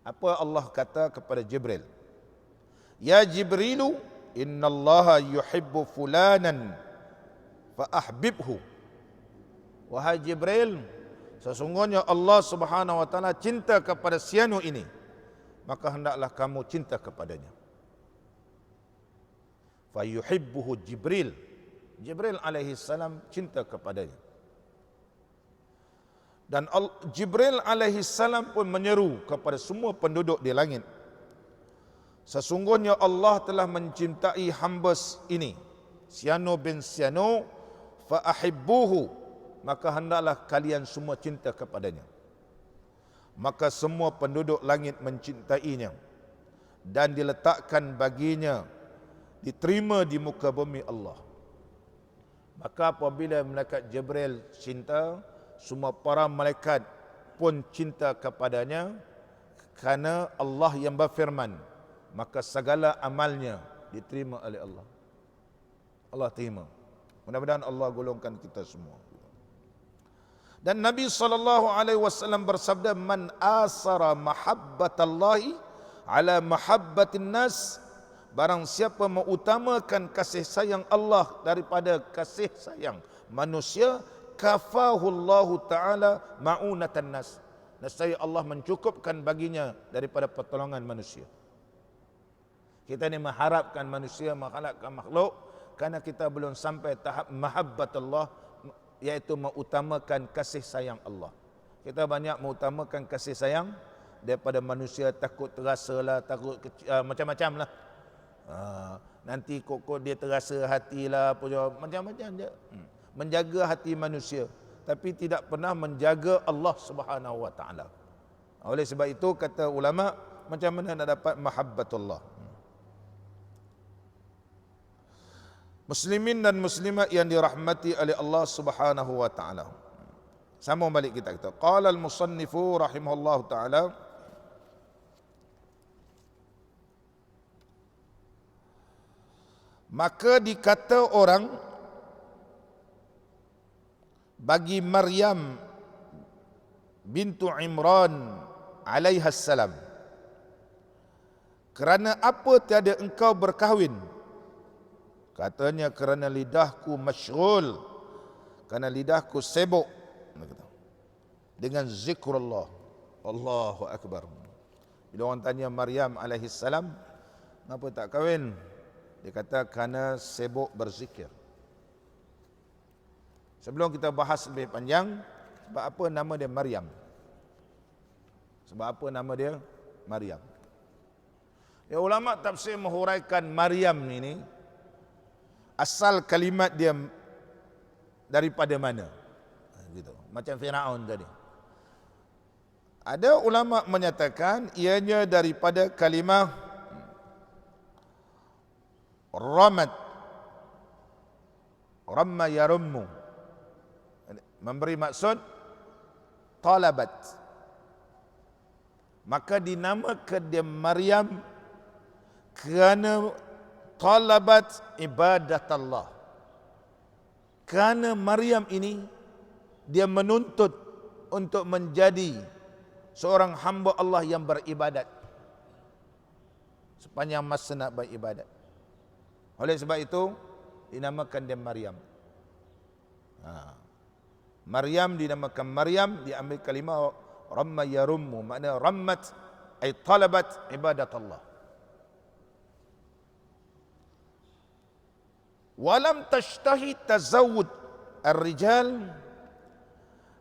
Speaker 1: Apa Allah kata kepada Jibril? Ya Jibrilu, innallaha yuhibbu fulanan fa ahbibhu. Wahai Jibril, sesungguhnya Allah Subhanahu wa taala cinta kepada sianu ini, maka hendaklah kamu cinta kepadanya. Fa yuhibbuhu Jibril. Jibril alaihi salam cinta kepadanya. Dan Jibril alaihi salam pun menyeru kepada semua penduduk di langit, sesungguhnya Allah telah mencintai hamba ini, Siano bin Siano, fa ahibbuhu, maka hendaklah kalian semua cinta kepadanya. Maka semua penduduk langit mencintainya dan diletakkan baginya, diterima di muka bumi Allah. Maka apabila malaikat Jibril cinta, semua para malaikat pun cinta kepadanya, kerana Allah yang berfirman, maka segala amalnya diterima oleh Allah. Allah terima. Mudah-mudahan Allah golongkan kita semua. Dan Nabi SAW bersabda, man asara mahabbatallahi ala mahabbatin nas, barang siapa mengutamakan kasih sayang Allah daripada kasih sayang manusia, kafahullahu ta'ala ma'unatan nas, nescaya Allah mencukupkan baginya daripada pertolongan manusia. Kita ni mengharapkan manusia, mengharapkan makhluk, kerana kita belum sampai tahap mahabbatullah, iaitu mengutamakan kasih sayang Allah. Kita banyak mengutamakan kasih sayang daripada manusia, takut terasa lah, takut macam-macam lah. Nanti kok dia terasa hatilah, macam-macam je. Menjaga hati manusia, tapi tidak pernah menjaga Allah Subhanahu wa taala. Oleh sebab itu kata ulama, macam mana nak dapat mahabbatullah? Muslimin dan muslimat yang dirahmati oleh Allah Subhanahu wa taala. Sambung balik kita kata, qala al-musannifu rahimahullahu taala, maka dikata orang bagi Maryam bintu Imran alaiha salam, kerana apa tiada engkau berkahwin? Katanya, kerana lidahku masyghul, kerana lidahku sibuk dengan zikrullah. Allahu akbar. Bila orang tanya Maryam alaihi salam, kenapa tak kahwin? Dia kata, kerana sibuk berzikir. Sebelum kita bahas lebih panjang, sebab apa nama dia Maryam? Sebab apa nama dia Maryam? Ya, ulama tafsir menghuraikan Maryam ini asal kalimat dia daripada mana. Gitu. Macam Firaun tadi. Ada ulama menyatakan ianya daripada kalimah ramat, ramma yarummu, memberi maksud talabat. Maka dinamakan dia Maryam kerana talabat ibadat Allah. Kerana Maryam ini dia menuntut untuk menjadi seorang hamba Allah yang beribadat sepanjang masa nak beribadat. Oleh sebab itu dinamakan dia Maryam. Maryam dinamakan Maryam, diambil kalimah ramma yarummu, makna rammat ay talabat ibadat Allah. Walam tashtahi tazawud ar-rijal,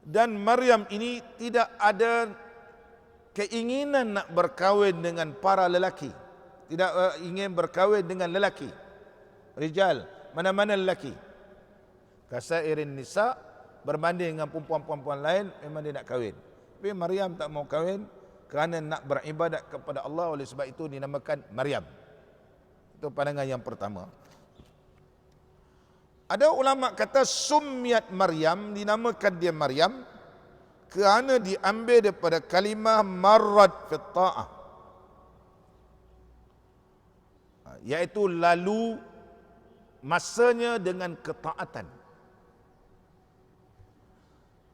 Speaker 1: dan Maryam ini tidak ada keinginan nak berkahwin dengan para lelaki, tidak ingin berkahwin dengan lelaki, rijal, mana-mana lelaki. Kasairin nisa, berbanding dengan perempuan-perempuan lain, memang dia nak kahwin. Tapi Maryam tak mau kahwin kerana nak beribadat kepada Allah. Oleh sebab itu dinamakan Maryam. Itu pandangan yang pertama. Ada ulama kata summiyat Maryam, dinamakan dia Maryam kerana diambil daripada kalimah marrad fit ta'ah, iaitu lalu masanya dengan ketaatan.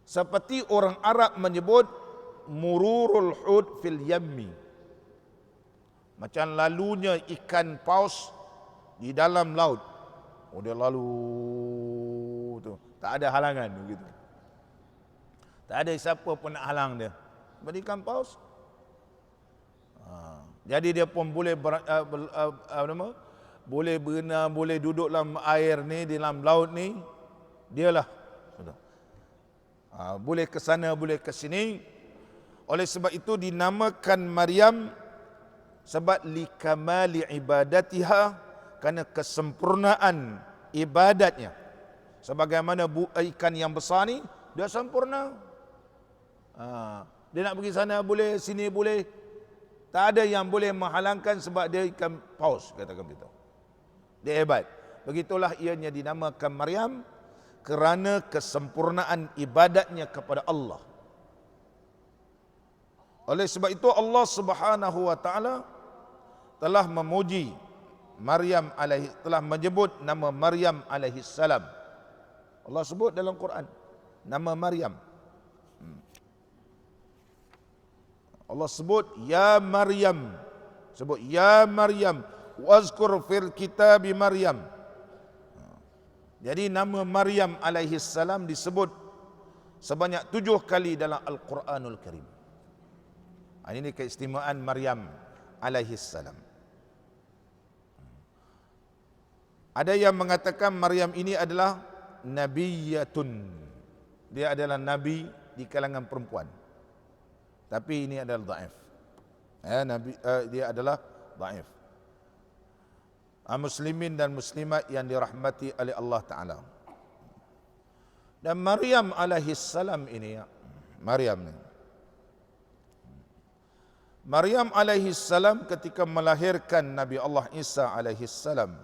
Speaker 1: Seperti orang Arab menyebut mururul hud fil yammi, macam lalunya ikan paus di dalam laut. Oh, dia lalu tu, tak ada halangan begitu. Tak ada siapa pun nak halang dia. Seperti ikan paus. Jadi dia pun boleh boleh berenang, boleh duduk dalam air ni, di dalam laut ni, dialah. Boleh ke sana, boleh ke sini. Oleh sebab itu dinamakan Maryam sebab likamali ibadatiha, kerana kesempurnaan ibadatnya. Sebagaimana ikan yang besar ni, dia sempurna. Dia nak pergi sana boleh, sini boleh. Tak ada yang boleh menghalangkan sebab dia ikan paus, katakan begitu. Dia hebat. Begitulah ianya dinamakan Maryam kerana kesempurnaan ibadatnya kepada Allah. Oleh sebab itu Allah Subhanahu wa taala telah memuji Maryam telah menyebut nama Maryam alaihi salam. Allah sebut dalam Quran nama Maryam. Allah sebut ya Maryam, sebut ya Maryam wazkur fil kitab Maryam. Jadi nama Maryam alaihi salam disebut sebanyak 7 kali dalam Al-Quranul Karim. Ini keistimewaan Maryam alaihi salam. Ada yang mengatakan Maryam ini adalah nabiyatun. Dia adalah nabi di kalangan perempuan. Tapi ini adalah dhaif. Dia adalah dhaif. Muslimin dan muslimat yang dirahmati oleh Allah Ta'ala. Dan Maryam alaihi salam ini, Maryam alaihi salam ketika melahirkan Nabi Allah Isa alaihi salam,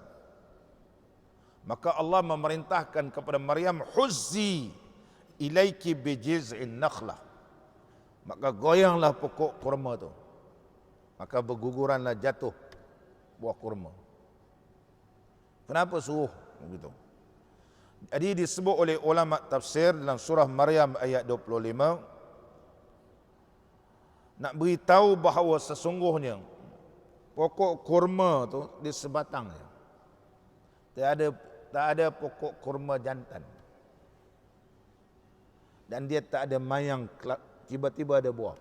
Speaker 1: maka Allah memerintahkan kepada Maryam, huzzi ilaiki bijiz'in nakhlah. Maka goyanglah pokok kurma tu. Maka berguguranlah jatuh buah kurma. Kenapa suruh begitu? Jadi disebut oleh ulama tafsir dalam surah Maryam ayat 25, nak beritahu bahawa sesungguhnya pokok kurma tu di sebatangnya. Tak ada pokok kurma jantan. Dan dia tak ada mayang tiba-tiba ada buah.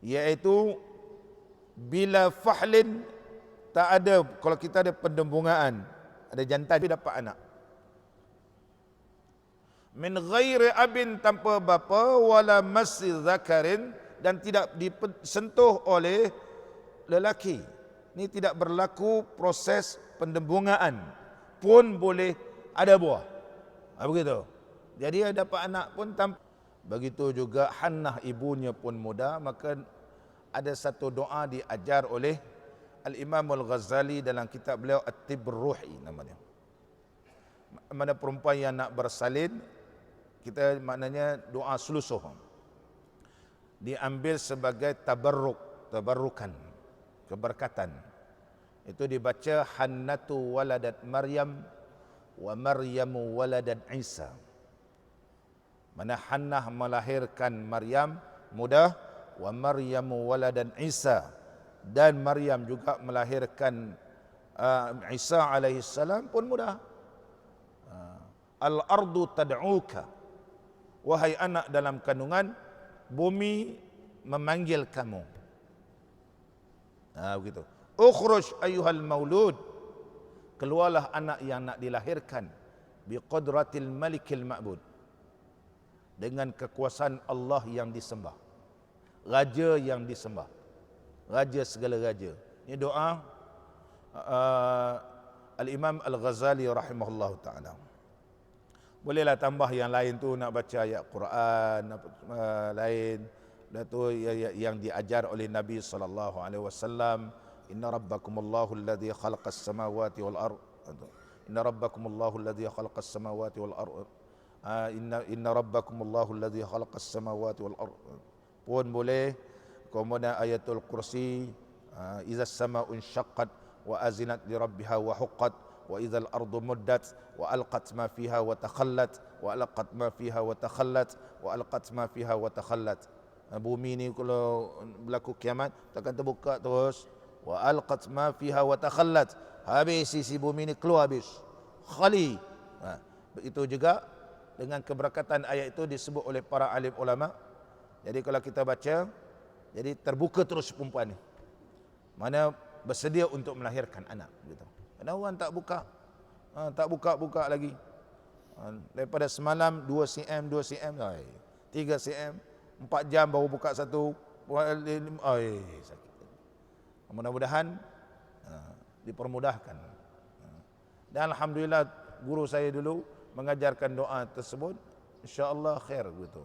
Speaker 1: Iaitu bila fahlin, tak ada, kalau kita ada pendembungaan, ada jantan dia dapat anak. Min ghairi abin, tanpa bapa, wala massi zakarin, dan tidak disentuh oleh lelaki. Ini tidak berlaku proses pendembungaan pun boleh ada buah. Begitu. Jadi dapat anak pun tanpa. Begitu juga Hannah ibunya pun muda, maka ada satu doa diajar oleh Al-Imam Al-Ghazali dalam kitab beliau At-Tibb Ruhi namanya. Mana perempuan yang nak bersalin, kita maknanya doa selusuh. Diambil sebagai tabarrukan, keberkatan. Itu dibaca Hannatu waladat Maryam wa Maryamu waladat Isa. Mana Hannah melahirkan Maryam muda, wa Maryamu waladan Isa, dan Maryam juga melahirkan Isa alaihi salam pun muda. Al-ardu tad'uka, wahai anak dalam kandungan, bumi memanggil kamu. Begitu. Ukhruj ayyuhal maulud, keluarlah anak yang nak dilahirkan, biqudratil malikil ma'bud, dengan kekuasaan Allah yang disembah, raja yang disembah, raja segala raja. Ini doa Al-Imam Al-Ghazali rahimahullah ta'ala. Bolehlah tambah yang lain tu, nak baca ayat Quran lain, dan tu yang diajar oleh Nabi sallallahu alaihi wasallam. Inna rabbakumullahu alladhi khalaqas samawati wal ard. Inna rabbakumullahu alladhi khalaqas samawati wal ard. Inna rabbakumullahu alladhi khalaqas samawati wal ard pun boleh. Kemudian ayatul kursi, idza as-sama'u inshaqqat wa azinat li rabbiha wa huqqat wa idza al-ardu muddat wa alqat ma fiha wa takhallat wa alqat ma fiha wa takhallat wa alqat ma fiha wa takhallat. Bumi ni kalau berlaku kiamat takkan terbuka terus, wa alqat ma fiha wa takhallat, habis isi bumi ni keluar habis, khali. Begitu juga dengan keberkatan ayat itu disebut oleh para alim ulama. Jadi kalau kita baca, jadi terbuka terus perempuan ni, mana bersedia untuk melahirkan anak gitu. Ada orang tak buka, tak buka lagi, daripada semalam 2 cm 2 cm, 3 cm, 4 jam baru buka satu, sakit. Mudah-mudahan dipermudahkan. Dan alhamdulillah guru saya dulu mengajarkan doa tersebut, insya-Allah khair gitu.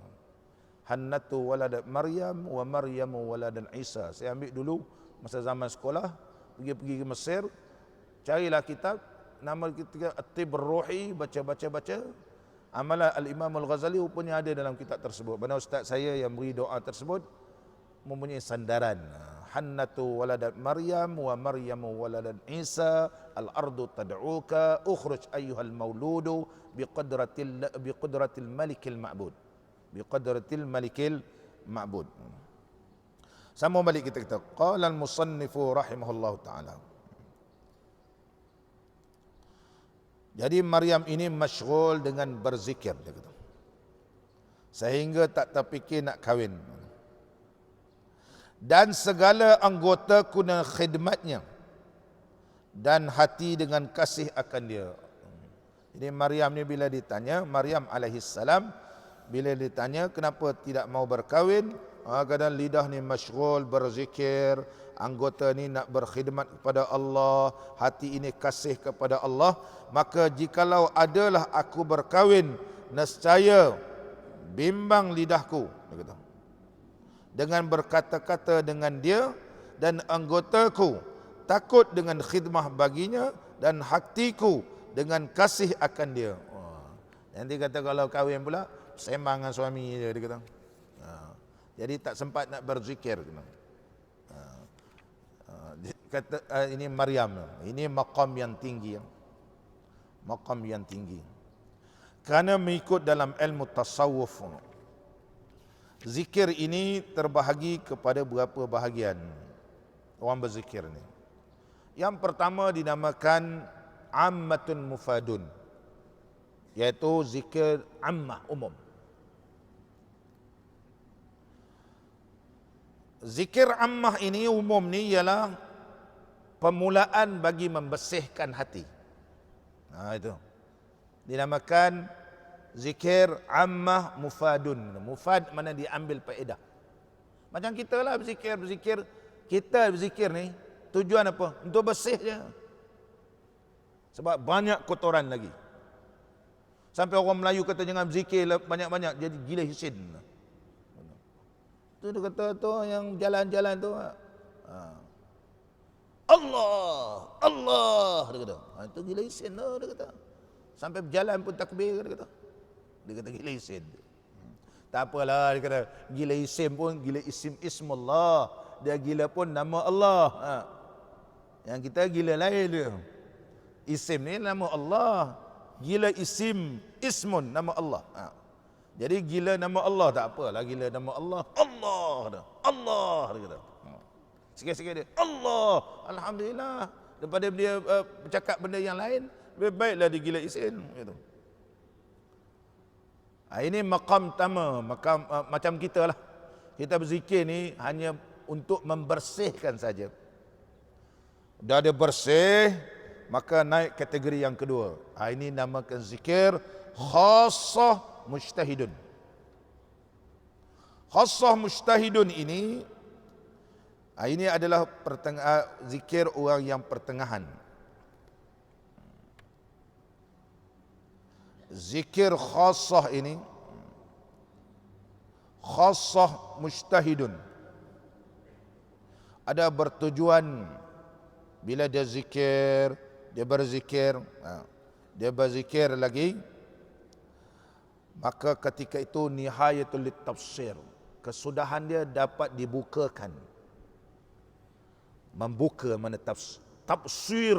Speaker 1: Hannatu waladat Maryam wa Maryamu waladan Isa. Saya ambil dulu masa zaman sekolah, pergi ke Mesir, carilah kitab, nama kita At-Tibb Ruhi, baca. Amalan Al-Imam Al-Ghazali rupanya ada dalam kitab tersebut. Mana ustaz saya yang beri doa tersebut mempunyai sandaran. Hannatu waladat Maryam wa Maryamu waladan Isa, al-ardu tad'uka, ukhruj ayyuhal mauludu biqudratil malikil ma'bud. Biqudratil malikil ma'bud. Sama balik kita. Qala al-musannifu rahimahullahu ta'ala. Jadi Maryam ini masyghul dengan berzikir, dia kata, sehingga tak terfikir nak kahwin. Dan segala anggota kuna khidmatnya, dan hati dengan kasih akan dia. Jadi Maryam ni bila ditanya, Maryam alaihissalam bila ditanya kenapa tidak mau berkahwin, kadang lidah ni masyghul berzikir, anggota ni nak berkhidmat kepada Allah, hati ini kasih kepada Allah, maka jikalau adalah aku berkahwin, nescaya bimbang lidahku, dia kata, dengan berkata-kata dengan dia, dan anggotaku takut dengan khidmah baginya, dan hatiku dengan kasih akan dia. Nanti kata kalau kahwin pula sembang dengan suami dia kata. Jadi tak sempat nak berzikir. Kata ini Maryam, ini maqam yang tinggi, maqam yang tinggi. Kerana mengikut dalam ilmu tasawuf, zikir ini terbahagi kepada beberapa bahagian orang berzikir ni. Yang pertama dinamakan ammatun mufadun, iaitu zikir ammah, umum. Zikir ammah ini, umum ni, ialah permulaan bagi membersihkan hati. Itu dinamakan zikir ammah mufadun. Mufad mana diambil faedah, Macam kita lah berzikir. Kita berzikir ni tujuan apa? Untuk bersih je. Sebab banyak kotoran lagi. Sampai orang Melayu kata jangan berzikir banyak-banyak, jadi gila hisin. Tu dia kata tu yang jalan-jalan tu. Allah dia kata. Itu gila hisin tu dia kata. Sampai berjalan pun takbir dia kata. Dia kata gila hisin. Tak apalah dia kata, gila isim pun gila isim ismullah. Dia gila pun nama Allah. Yang kita gila lain dia. Isim ni nama Allah. Gila isim ismun nama Allah. Jadi gila nama Allah tak apalah, gila nama Allah. Allah dia kata. Sikit-sikit dia Allah, alhamdulillah. Daripada dia bercakap benda yang lain, lebih baiklah dia gila isim gitu. Ini makam pertama, macam kita lah. Kita berzikir ni hanya untuk membersihkan saja. Dah ada bersih, maka naik kategori yang kedua. Ini namakan zikir khassah mujtahidun. Khassah mujtahidun ini adalah zikir orang yang pertengahan. Zikir khassah ini, khassah mujtahidun, ada bertujuan bila dia zikir, dia berzikir lagi, maka ketika itu nihayatul tafsir, kesudahan dia dapat dibukakan. Membuka mana tafsir,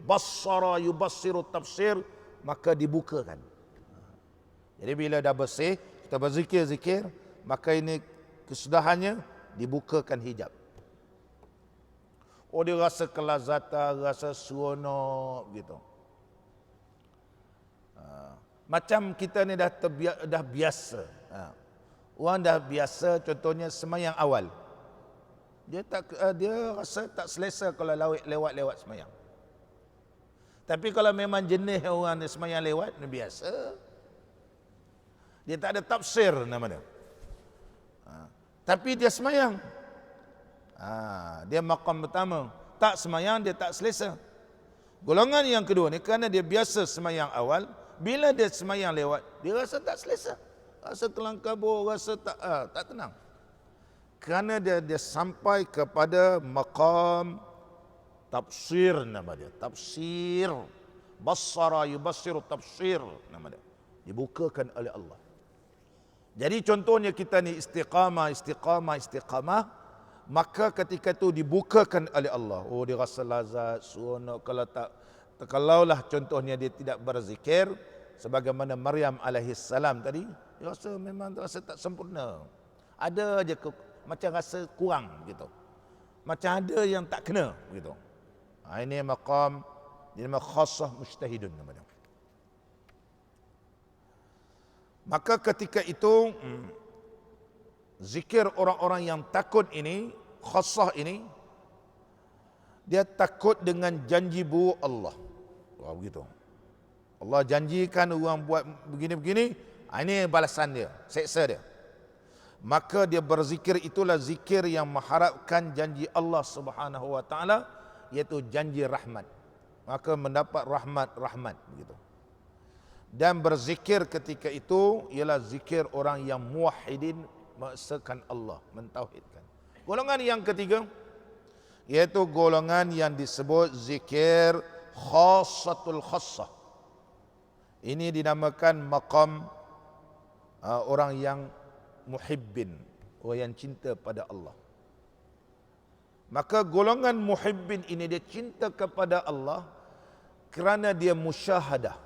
Speaker 1: bassara yubassiru tafsir, maka dibukakan. Jadi bila dah bersih, kita berzikir, maka ini kesudahannya dibukakan hijab. Oh, dia rasa kelazatan, rasa seronok gitu. Macam kita ni dah biasa. Orang dah biasa, contohnya semayang awal. Dia rasa tak selesa kalau lewat semayang. Tapi kalau memang jenis orang ni semayang lewat, ni biasa. Dia tak ada tafsir nama dia. Tapi dia semayang. Dia maqam pertama. Tak semayang, dia tak selesa. Golongan yang kedua ni, kerana dia biasa semayang awal, bila dia semayang lewat, dia rasa tak selesa. Rasa terlangkabur, rasa tak tenang. Kerana dia sampai kepada maqam tafsir nama dia. Tafsir. Bassara yubassiru tafsir nama dia. Dibukakan oleh Allah. Jadi contohnya kita ni istiqamah. Maka ketika itu dibukakan oleh Allah. Oh, dia rasa lazat, seronok. Kalaulah contohnya dia tidak berzikir, sebagaimana Maryam alaihissalam tadi, dia rasa memang rasa tak sempurna. Ada aja macam rasa kurang gitu. Macam ada yang tak kena gitu. Ini maqam dinama khassah mujtahidun namanya. Maka ketika itu zikir orang-orang yang takut ini, khassah ini, dia takut dengan janji buruk Allah. Wah, begitu. Allah janjikan orang buat begini-begini, ini balasan dia, seksa dia. Maka dia berzikir, itulah zikir yang mengharapkan janji Allah Subhanahu wa taala, iaitu janji rahmat. Maka mendapat rahmat begitu. Dan berzikir ketika itu ialah zikir orang yang muwahhidin, mengesahkan Allah, mentauhidkan. Golongan yang ketiga iaitu golongan yang disebut zikir khassatul khassah. Ini dinamakan maqam orang yang muhibbin, orang yang cinta pada Allah. Maka golongan muhibbin ini dia cinta kepada Allah kerana dia musyahadah,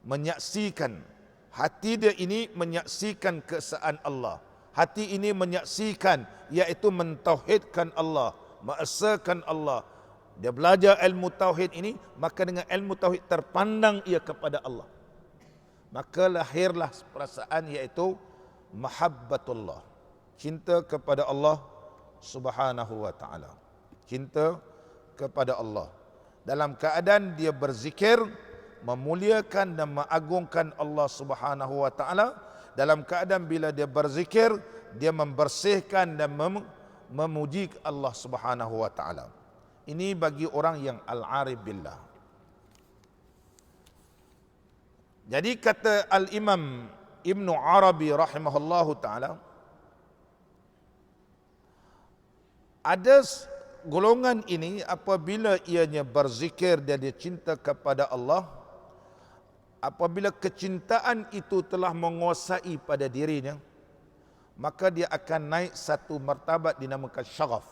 Speaker 1: menyaksikan. Hati dia ini menyaksikan keesaan Allah. Hati ini menyaksikan, iaitu mentauhidkan Allah, mengesahkan Allah. Dia belajar ilmu tauhid ini, maka dengan ilmu tauhid terpandang ia kepada Allah. Maka lahirlah perasaan iaitu mahabbatullah, cinta kepada Allah Subhanahu wa taala. Cinta kepada Allah. Dalam keadaan dia berzikir, memuliakan dan mengagungkan Allah Subhanahu wa taala, dalam keadaan bila dia berzikir, dia membersihkan dan memuji Allah Subhanahu wa taala. Ini bagi orang yang al-arif billah. Jadi kata Al-Imam Ibn Arabi rahimahullahu taala, ada golongan ini apabila ianya berzikir dan dia cinta kepada Allah, apabila kecintaan itu telah menguasai pada dirinya, maka dia akan naik satu martabat dinamakan syagaf.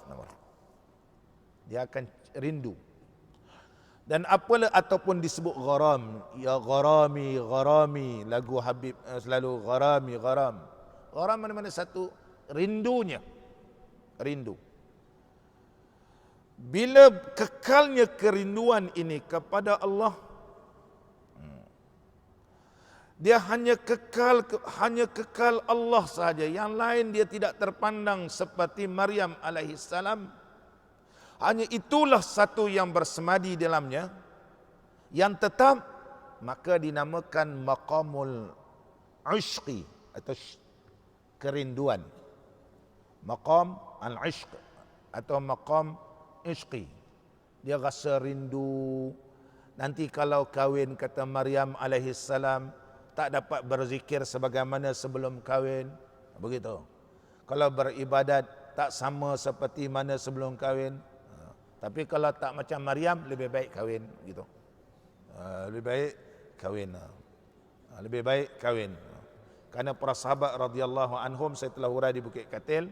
Speaker 1: Dia akan rindu. Dan apalah ataupun disebut gharam, ya gharami, gharami, lagu Habib selalu gharami, gharam. Gharam mana-mana satu rindunya. Rindu. Bila kekalnya kerinduan ini kepada Allah, dia hanya kekal Allah sahaja. Yang lain dia tidak terpandang seperti Maryam alaihissalam. Hanya itulah satu yang bersemadi dalamnya, yang tetap, maka dinamakan maqamul ishqi atau kerinduan. Maqam al-ishq atau maqam ishqi. Dia rasa rindu. Nanti kalau kahwin, kata Maryam alaihissalam, tak dapat berzikir sebagaimana sebelum kahwin. Begitu. Kalau beribadat tak sama seperti mana sebelum kahwin. Tapi kalau tak macam Maryam, lebih baik kahwin. Gitu. Lebih baik kahwin. Lebih baik kahwin. Kerana para sahabat radhiyallahu anhum, saya telah hurai di Bukit Katil,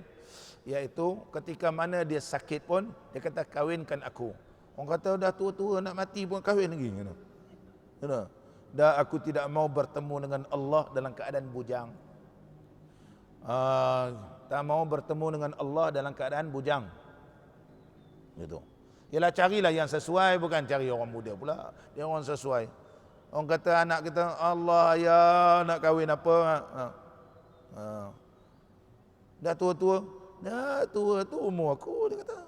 Speaker 1: iaitu ketika mana dia sakit pun, dia kata kahwinkan aku. Orang kata dah tua-tua nak mati pun kahwin lagi. Dah aku tidak mau bertemu dengan Allah dalam keadaan bujang. Tak mau bertemu dengan Allah dalam keadaan bujang. Gitu. Ialah carilah yang sesuai, bukan cari orang muda pula. Dia orang sesuai. Orang kata anak kita, Allah ya nak kahwin apa? Dah tua-tua. Dah tua tu umur aku, dia kata.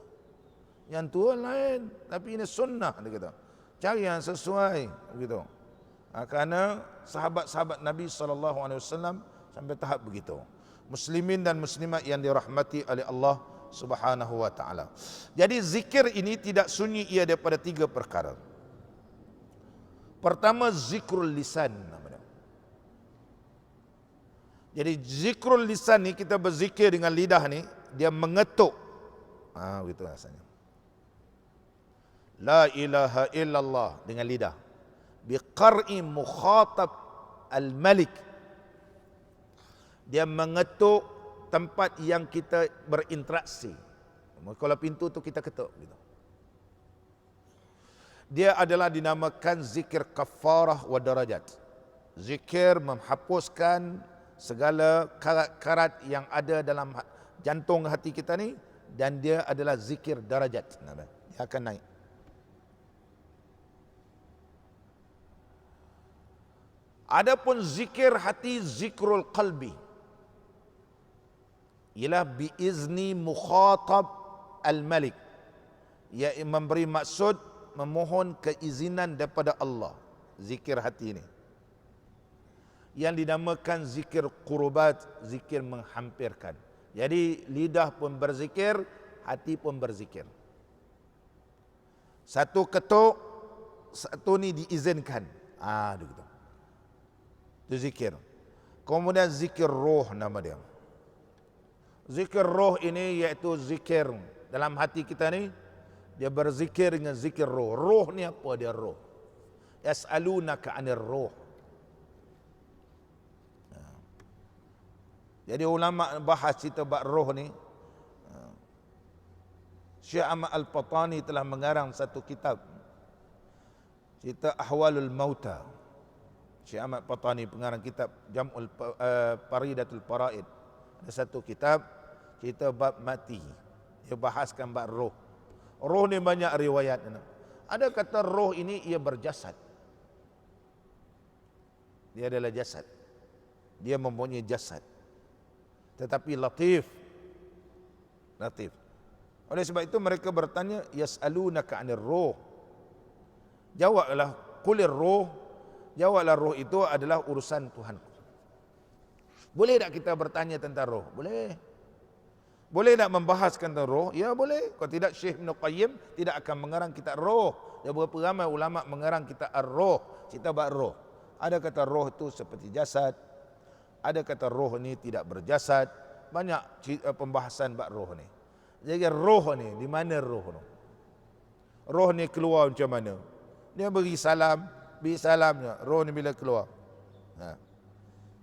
Speaker 1: Yang tua lain, tapi ini sunnah, dia kata. Cari yang sesuai, begitu. Kerana sahabat-sahabat Nabi SAW sampai tahap begitu. Muslimin dan muslimat yang dirahmati oleh Allah Subhanahu wa ta'ala. Jadi zikir ini tidak sunyi ia daripada tiga perkara. Pertama, zikrul lisan. Jadi zikrul lisan ni, kita berzikir dengan lidah ni, dia mengetuk. Begitu rasanya. La ilaha illallah dengan lidah. Biqar'i mukhatab al-malik. Dia mengetuk tempat yang kita berinteraksi. Kalau pintu tu kita ketuk gitu. Dia adalah dinamakan zikir kafarah wa darajat. Zikir menghapuskan segala karat-karat yang ada dalam jantung hati kita ni, dan dia adalah zikir darajat. Dia akan naik. Adapun zikir hati, zikrul qalbi, ialah biizni mukhatab al-malik, ia memberi maksud memohon keizinan daripada Allah. Zikir hati ini yang dinamakan zikir qurubat, zikir menghampirkan. Jadi lidah pun berzikir, hati pun berzikir. Satu ketuk, satu ni diizinkan. Begitu. Itu zikir. Kemudian zikir roh nama dia. Zikir roh ini iaitu zikir dalam hati kita ni, dia berzikir dengan zikir roh. Roh ni apa dia roh? Yas'alunaka 'anir roh. Jadi ulama bahas cerita bab roh ni. Syekh Ahmad Al-Patani telah mengarang satu kitab, cerita Ahwalul Mauta. Syekh Ahmad Patani pengarang kitab Jam'ul Faridatul Faraid. Ada satu kitab cerita bab mati. Dia bahaskan bab roh. Roh ni banyak riwayat. Ada kata roh ini ia berjasad. Dia adalah jasad. Dia mempunyai jasad. Tetapi latif. Latif. Oleh sebab itu mereka bertanya, yas'alunaka 'anir roh. Jawablah, qulir roh. Jawablah, roh itu adalah urusan Tuhanku. Boleh tak kita bertanya tentang roh? Boleh. Boleh tak membahaskan tentang roh? Ya boleh. Kalau tidak, Syekh Ibn Qayyim tidak akan mengarang kitab roh. Dan berapa ramai ulama mengarang kitab ar-roh, cerita bab roh. Ada kata roh itu seperti jasad, ada kata roh ni tidak berjasad. Banyak pembahasan bab roh ni. Jadi roh ni, di mana roh ni? Roh ni keluar macam mana? Dia beri salam, roh ni bila keluar.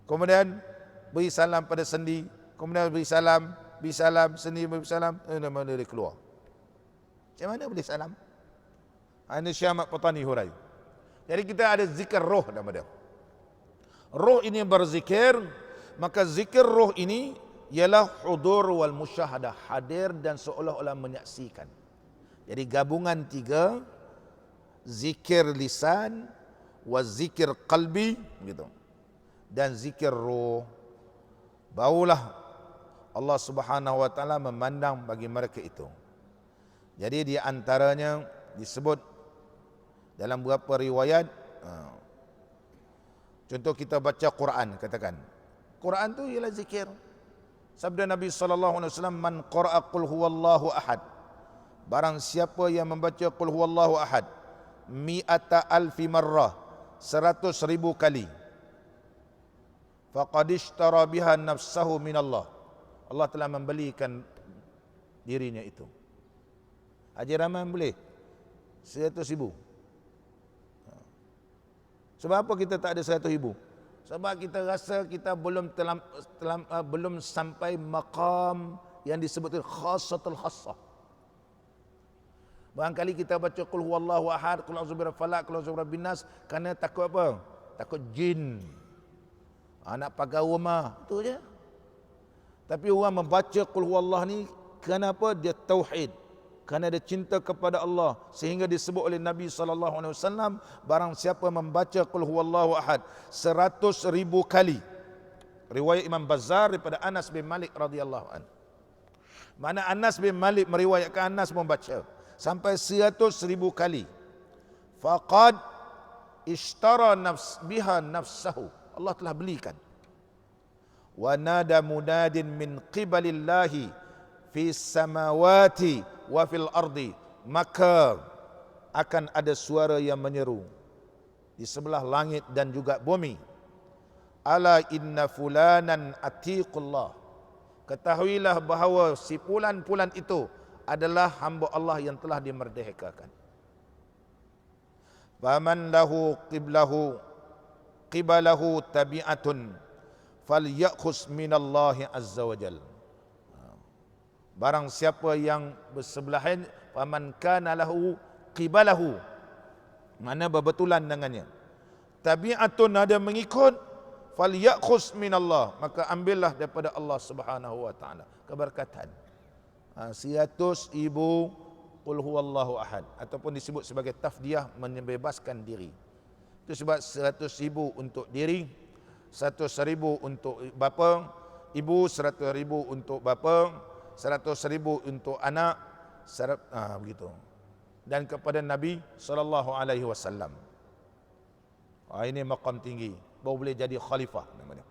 Speaker 1: Kemudian beri salam pada sendi, kemudian beri salam, sendi beri salam, mana dia keluar? Macam mana boleh salam? Ini Syekh Ahmad Patani hurai. Jadi kita ada zikir roh nama dia. Roh ini berzikir, maka zikir roh ini ialah hudur wal musyahadah, hadir dan seolah-olah menyaksikan. Jadi gabungan tiga, zikir lisan, wa zikir qalbi, gitu, dan zikir roh. Barulah Allah Subhanahu wa taala memandang bagi mereka itu. Jadi di antaranya disebut dalam beberapa riwayat, contoh kita baca Quran, katakan Quran tu ialah zikir. Sabda Nabi sallallahu alaihi wasallam, man qara'a qul huwallahu ahad, barang siapa yang membaca qul huwallahu ahad mi'ata alfi marrah, 100,000 kali, faqad ishtara biha nafsahu minallah, Allah telah membelikan dirinya itu. Haji Rahman boleh 100,000. Sebab apa kita tak ada 100,000? Sebab kita rasa kita belum sampai maqam yang disebut khassatul khassah. Barangkali kita baca qul huwallahu ahad, qul a'udzu birabbil falaq, qul a'udzu birabbin nas, kerana takut apa? Takut jin. Anak pagar rumah, itu je. Tapi orang membaca qul huwallah ni kenapa? Dia tauhid, kerana dia cinta kepada Allah, sehingga disebut oleh Nabi sallallahu alaihi wasallam, barang siapa membaca qul huwallahu ahad 100,000 kali. Riwayat Imam Bazzar daripada Anas bin Malik radhiyallahu an. Mana Anas bin Malik meriwayatkan Anas membaca sampai 100,000 kali. Faqad ishtara biha nafsahu, Allah telah belikan. Wa nada munadin min qibalillahi fi samawati wa fil ardi, maka akan ada suara yang menyeru di sebelah langit dan juga bumi. Ala inna fulanan atiqullah, ketahuilah bahawa si fulan itu adalah hamba Allah yang telah dimerdekakan. Faman lahu qibalahu tabi'atun falyakhus minallahi azza wa jalla. Barang siapa yang bersebelahan, faman kana lahu qibalahu, mana berbetulan dengannya, tabi'atun, ada mengikut, falyakhus minallah, maka ambillah daripada Allah Subhanahu wa taala keberkatan. 100,000 qul huwallahu ahad, ataupun disebut sebagai tafdiyah, membebaskan diri. Itu sebab 100,000 untuk diri, 100,000 untuk bapa, ibu, 100,000 untuk bapa, 100,000 untuk anak, begitu. Dan kepada Nabi sallallahu alaihi wasallam. Ini maqam tinggi, baru boleh jadi khalifah namanya.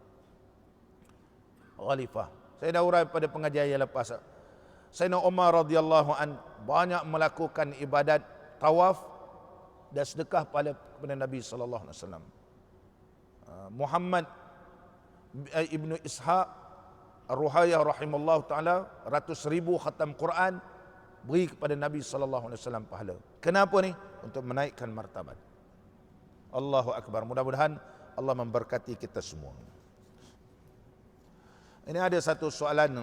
Speaker 1: Khalifah. Saya dah urai pada pengajian yang lepas. Sayyidina Umar radhiyallahu an banyak melakukan ibadat tawaf dan sedekah kepada Nabi sallallahu alaihi wasallam. Muhammad ibnu Ishaq Ar-Ruhayyah rahimahullah ta'ala, 100,000 khatam Quran beri kepada Nabi sallallahu alaihi wasallam pahala. Kenapa ni? Untuk menaikkan martabat. Allahu akbar. Mudah-mudahan Allah memberkati kita semua. Ini ada satu soalan,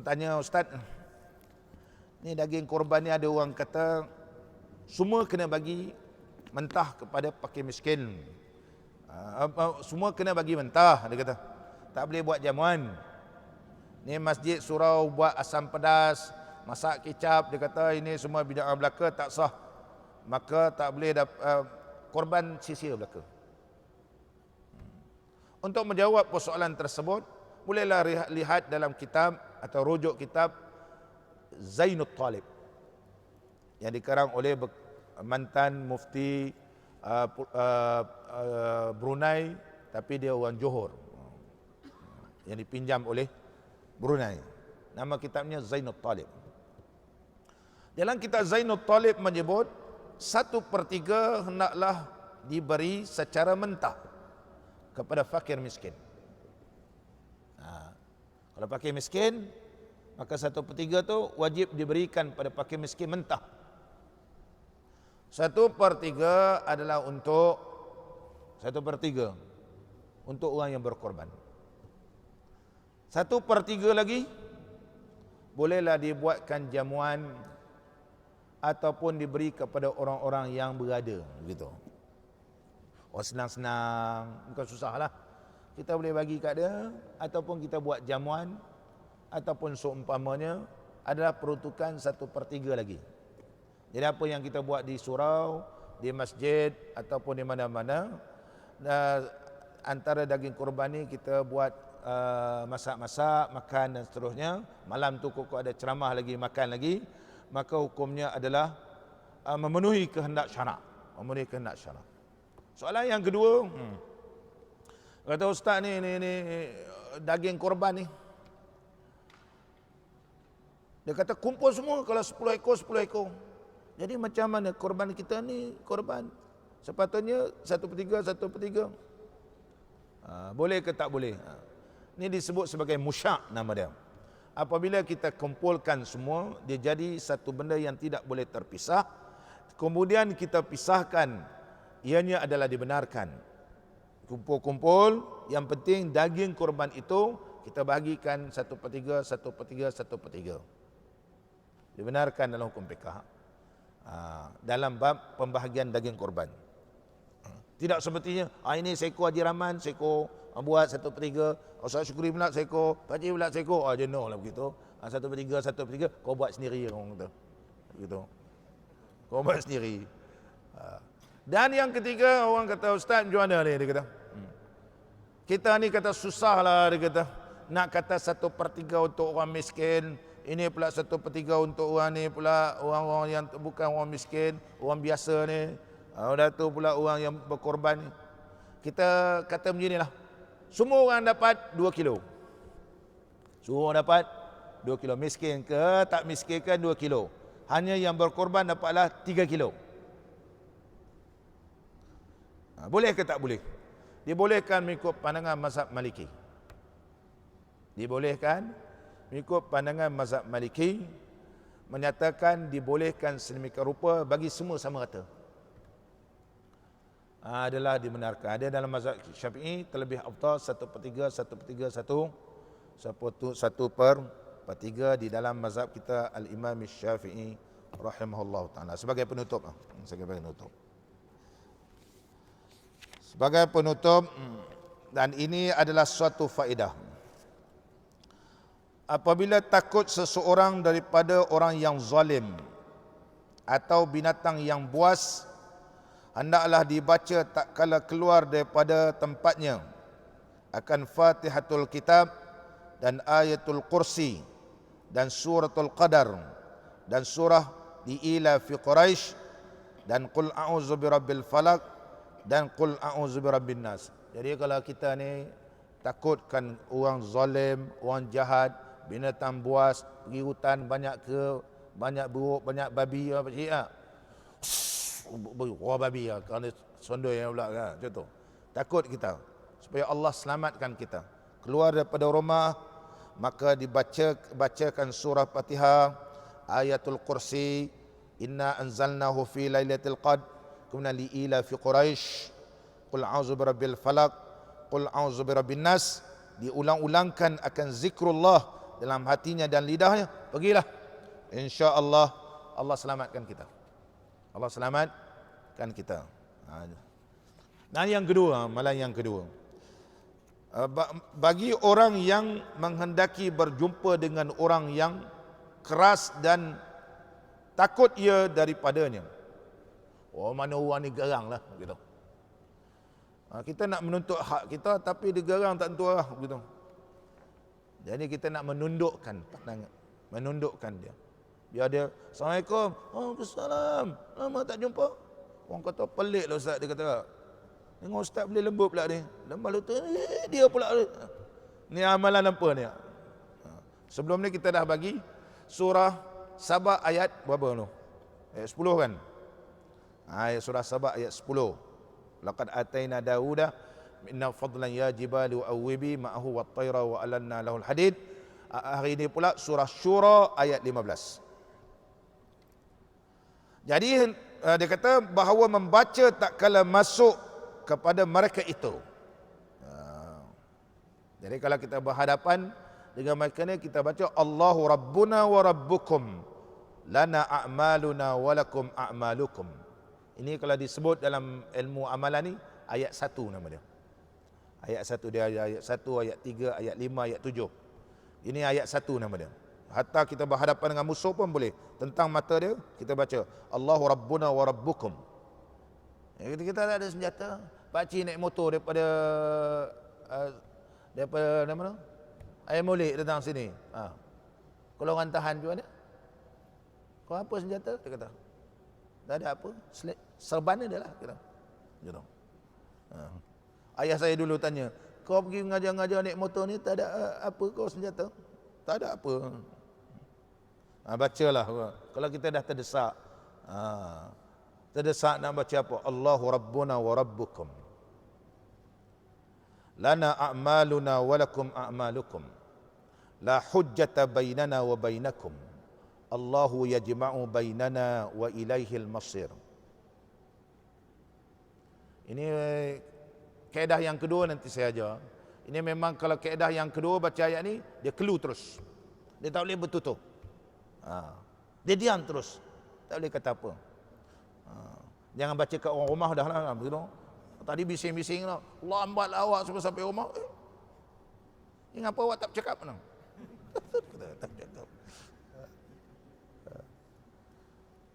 Speaker 1: tanya Ustaz, ni daging korban ni ada orang kata semua kena bagi mentah kepada fakir miskin. Semua kena bagi mentah, dia kata. Tak boleh buat jamuan. Ni masjid surau buat asam pedas, masak kicap, dia kata ini semua bid'ah belaka, tak sah. Maka tak boleh korban sia-sia belaka. Untuk menjawab persoalan tersebut, bolehlah lihat dalam kitab atau rujuk kitab Zainul Talib yang dikarang oleh mantan mufti Brunei, tapi dia orang Johor. yang dipinjam oleh Brunei. Nama kitabnya Zainul Talib. Dalam kitab Zainul Talib menyebut 1/3 hendaklah diberi secara mentah kepada fakir miskin. Kalau fakir miskin, maka 1/3 tu wajib diberikan pada fakir miskin mentah. 1/3 adalah untuk 1/3 untuk orang yang berkorban. 1/3 lagi bolehlah dibuatkan jamuan ataupun diberi kepada orang-orang yang berada, begitu. Oh, senang-senang, bukan susahlah. Kita boleh bagi kat dia, ataupun kita buat jamuan, ataupun seumpamanya adalah peruntukan 1/3 lagi. Jadi apa yang kita buat di surau, di masjid ataupun di mana-mana, antara daging korban ni kita buat masak-masak, makan dan seterusnya. Malam tu kok ada ceramah lagi, makan lagi, maka hukumnya adalah memenuhi kehendak syarak. Memenuhi kehendak syarak. Soalan yang kedua, kata ustaz ni daging korban ni, dia kata kumpul semua, kalau 10 ekor 10 ekor. Jadi macam mana korban kita ni korban? Sepatutnya 1/3 1/3. Boleh ke tak boleh? Ini disebut sebagai musyak nama dia. Apabila kita kumpulkan semua, dia jadi satu benda yang tidak boleh terpisah. Kemudian kita pisahkan, ianya adalah dibenarkan. Kumpul-kumpul, yang penting daging korban itu kita bagikan 1/3 1/3 1/3. Dibenarkan dalam hukum fiqh. Dalam bab pembahagian daging korban. Tidak sepertinya ini seekor Haji Rahman, seekor buat 1/3, Ustaz Syukri pula seekor, Pak Haji pula seekor, jenuh lah begitu. 1/3 1/3 kau buat sendiri orang kata. Begitu. Kau buat sendiri. Dan yang ketiga, orang kata ustaz macam mana ni, dia kata. Kita ni kata susah lah, dia kata. Nak kata 1/3 untuk orang miskin, ini pula 1/3 untuk orang ni pula, orang-orang yang bukan orang miskin, orang biasa ni. Dah tu pula orang yang berkorban ni. Kita kata macam ni lah. Semua orang dapat 2 kilo. Semua orang dapat 2 kilo. Miskin ke tak miskin ke 2 kilo. Hanya yang berkorban dapatlah 3 kilo. Boleh ke tak boleh? Dibolehkan mengikut pandangan mazhab Maliki. Dibolehkan mengikut pandangan mazhab Maliki, menyatakan dibolehkan sedemikian rupa bagi semua sama rata. Adalah dibenarkan. Ada dalam mazhab Syafi'i terlebih afdal 1/3 1/3 1/3 di dalam mazhab kita Al-Imam Syafi'i rahimahullah taala. Sebagai penutup. Sebagai penutup, dan ini adalah suatu faedah. Apabila takut seseorang daripada orang yang zalim atau binatang yang buas, hendaklah dibaca tak kala keluar daripada tempatnya akan Fatihatul Kitab dan Ayatul Kursi dan Suratul Qadar dan surah Ila fi Quraisy dan Qul a'udzu birabbil falaq dan Qul a'udzu birabbin nas. Jadi kalau kita ni takutkan orang zalim, orang jahat, binatang buas, pergi hutan banyak buruk, banyak babi apa cik babi kerana sondoi yang pula kan, macam tu. Takut kita supaya Allah selamatkan kita keluar daripada rumah, maka bacakan surah Fatihah, Ayatul Kursi, Inna anzalnahu fi lailatul qadr, kemudian Ila fi Quraisy, Qul a'udzu birabbil falaq, Qul a'udzu birabbin nas, diulang-ulangkan akan zikrullah dalam hatinya dan lidahnya, pergilah. Insya-Allah Allah selamatkan kita. Allah selamatkan kita. Dan yang kedua, malah yang kedua, bagi orang yang menghendaki berjumpa dengan orang yang keras dan takut ia daripadanya. Mana orang ni garang lah gitu. Kita nak menuntut hak kita tapi dia garang tak tentu lah gitu. Jadi kita nak menundukkan pandangan, menundukkan dia. Biar dia, Assalamualaikum. Waalaikumsalam. Lama tak jumpa. Orang kata pelik lah ustaz, dia kata. Tengok ustaz boleh lembut pula ni. Lembut tu dia pula. Ni amalan apa ni? Sebelum ni kita dah bagi surah Sabah ayat berapa tu? Ayat 10 kan? Ayat surah Sabah ayat 10. Laqad ataina Dauda minna fadlan ya jibalu awwibi ma'ahu wat-tayra wa alanna lahul hadid. Hari ini pula surah Syura ayat 15. Jadi dia kata bahawa membaca tak kala masuk kepada mereka itu. Jadi kalau kita berhadapan dengan mereka ni, kita baca Allahu Rabbuna wa Rabbukum lana a'maluna wa lakum a'malukum. Ini kalau disebut dalam ilmu amalan ni ayat 1 nama dia. Ayat 1 dia, ayat 1, ayat 3, ayat 5, ayat 7. Ini ayat 1 nama dia. Hatta kita berhadapan dengan musuh pun boleh. Tentang mata dia kita baca Allahu Rabbuna wa Rabbukum. Kita tak ada senjata. Pakcik naik motor daripada mana? Ayah Molek datang sini. Kalau orang tahan juga ada. Kau apa senjata? Dia kata. Tak ada apa. Serban dia lah. Kata. Gitu. Ayah saya dulu tanya, kau pergi mengajar-ngajar naik motor ni, tak ada apa kau senjata? Tak ada apa. Bacalah. Kalau kita dah terdesak. Terdesak nak baca apa? Allahu Rabbuna wa Rabbukum. Lana a'maluna wa lakum a'malukum. La hujjata bainana wa bainakum. Allahu yajma'u bainana wa ilaihil masir. Ini kaedah yang kedua nanti saya ajar. Ini memang kalau kaedah yang kedua baca ayat ni, dia clue terus. Dia tak boleh bertutup. Dia diam terus. Tak boleh kata apa. Jangan baca kat orang rumah dah lah. Begitu. Tadi bising-bising lah. Lambatlah awak sampai rumah. Ini ngapa awak tak bercakap? Tak bercakap.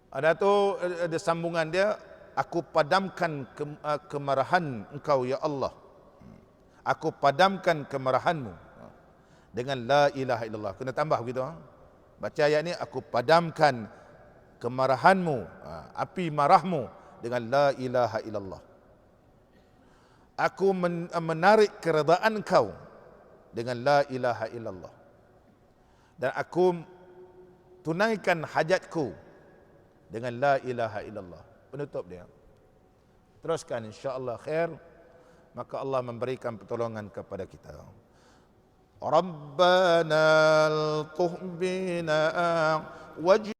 Speaker 1: Ada tu ada sambungan dia. Aku padamkan kemarahan engkau ya Allah. Aku padamkan kemarahanmu dengan la ilaha illallah. Kena tambah begitu. Baca ayat ni, aku padamkan kemarahanmu, api marahmu dengan la ilaha illallah. Aku menarik keredaan engkau dengan la ilaha illallah. Dan aku tunaikan hajatku dengan la ilaha illallah. Penutup dia. Teruskan insya-Allah khair, maka Allah memberikan pertolongan kepada kita. Rabbana al-tuh bina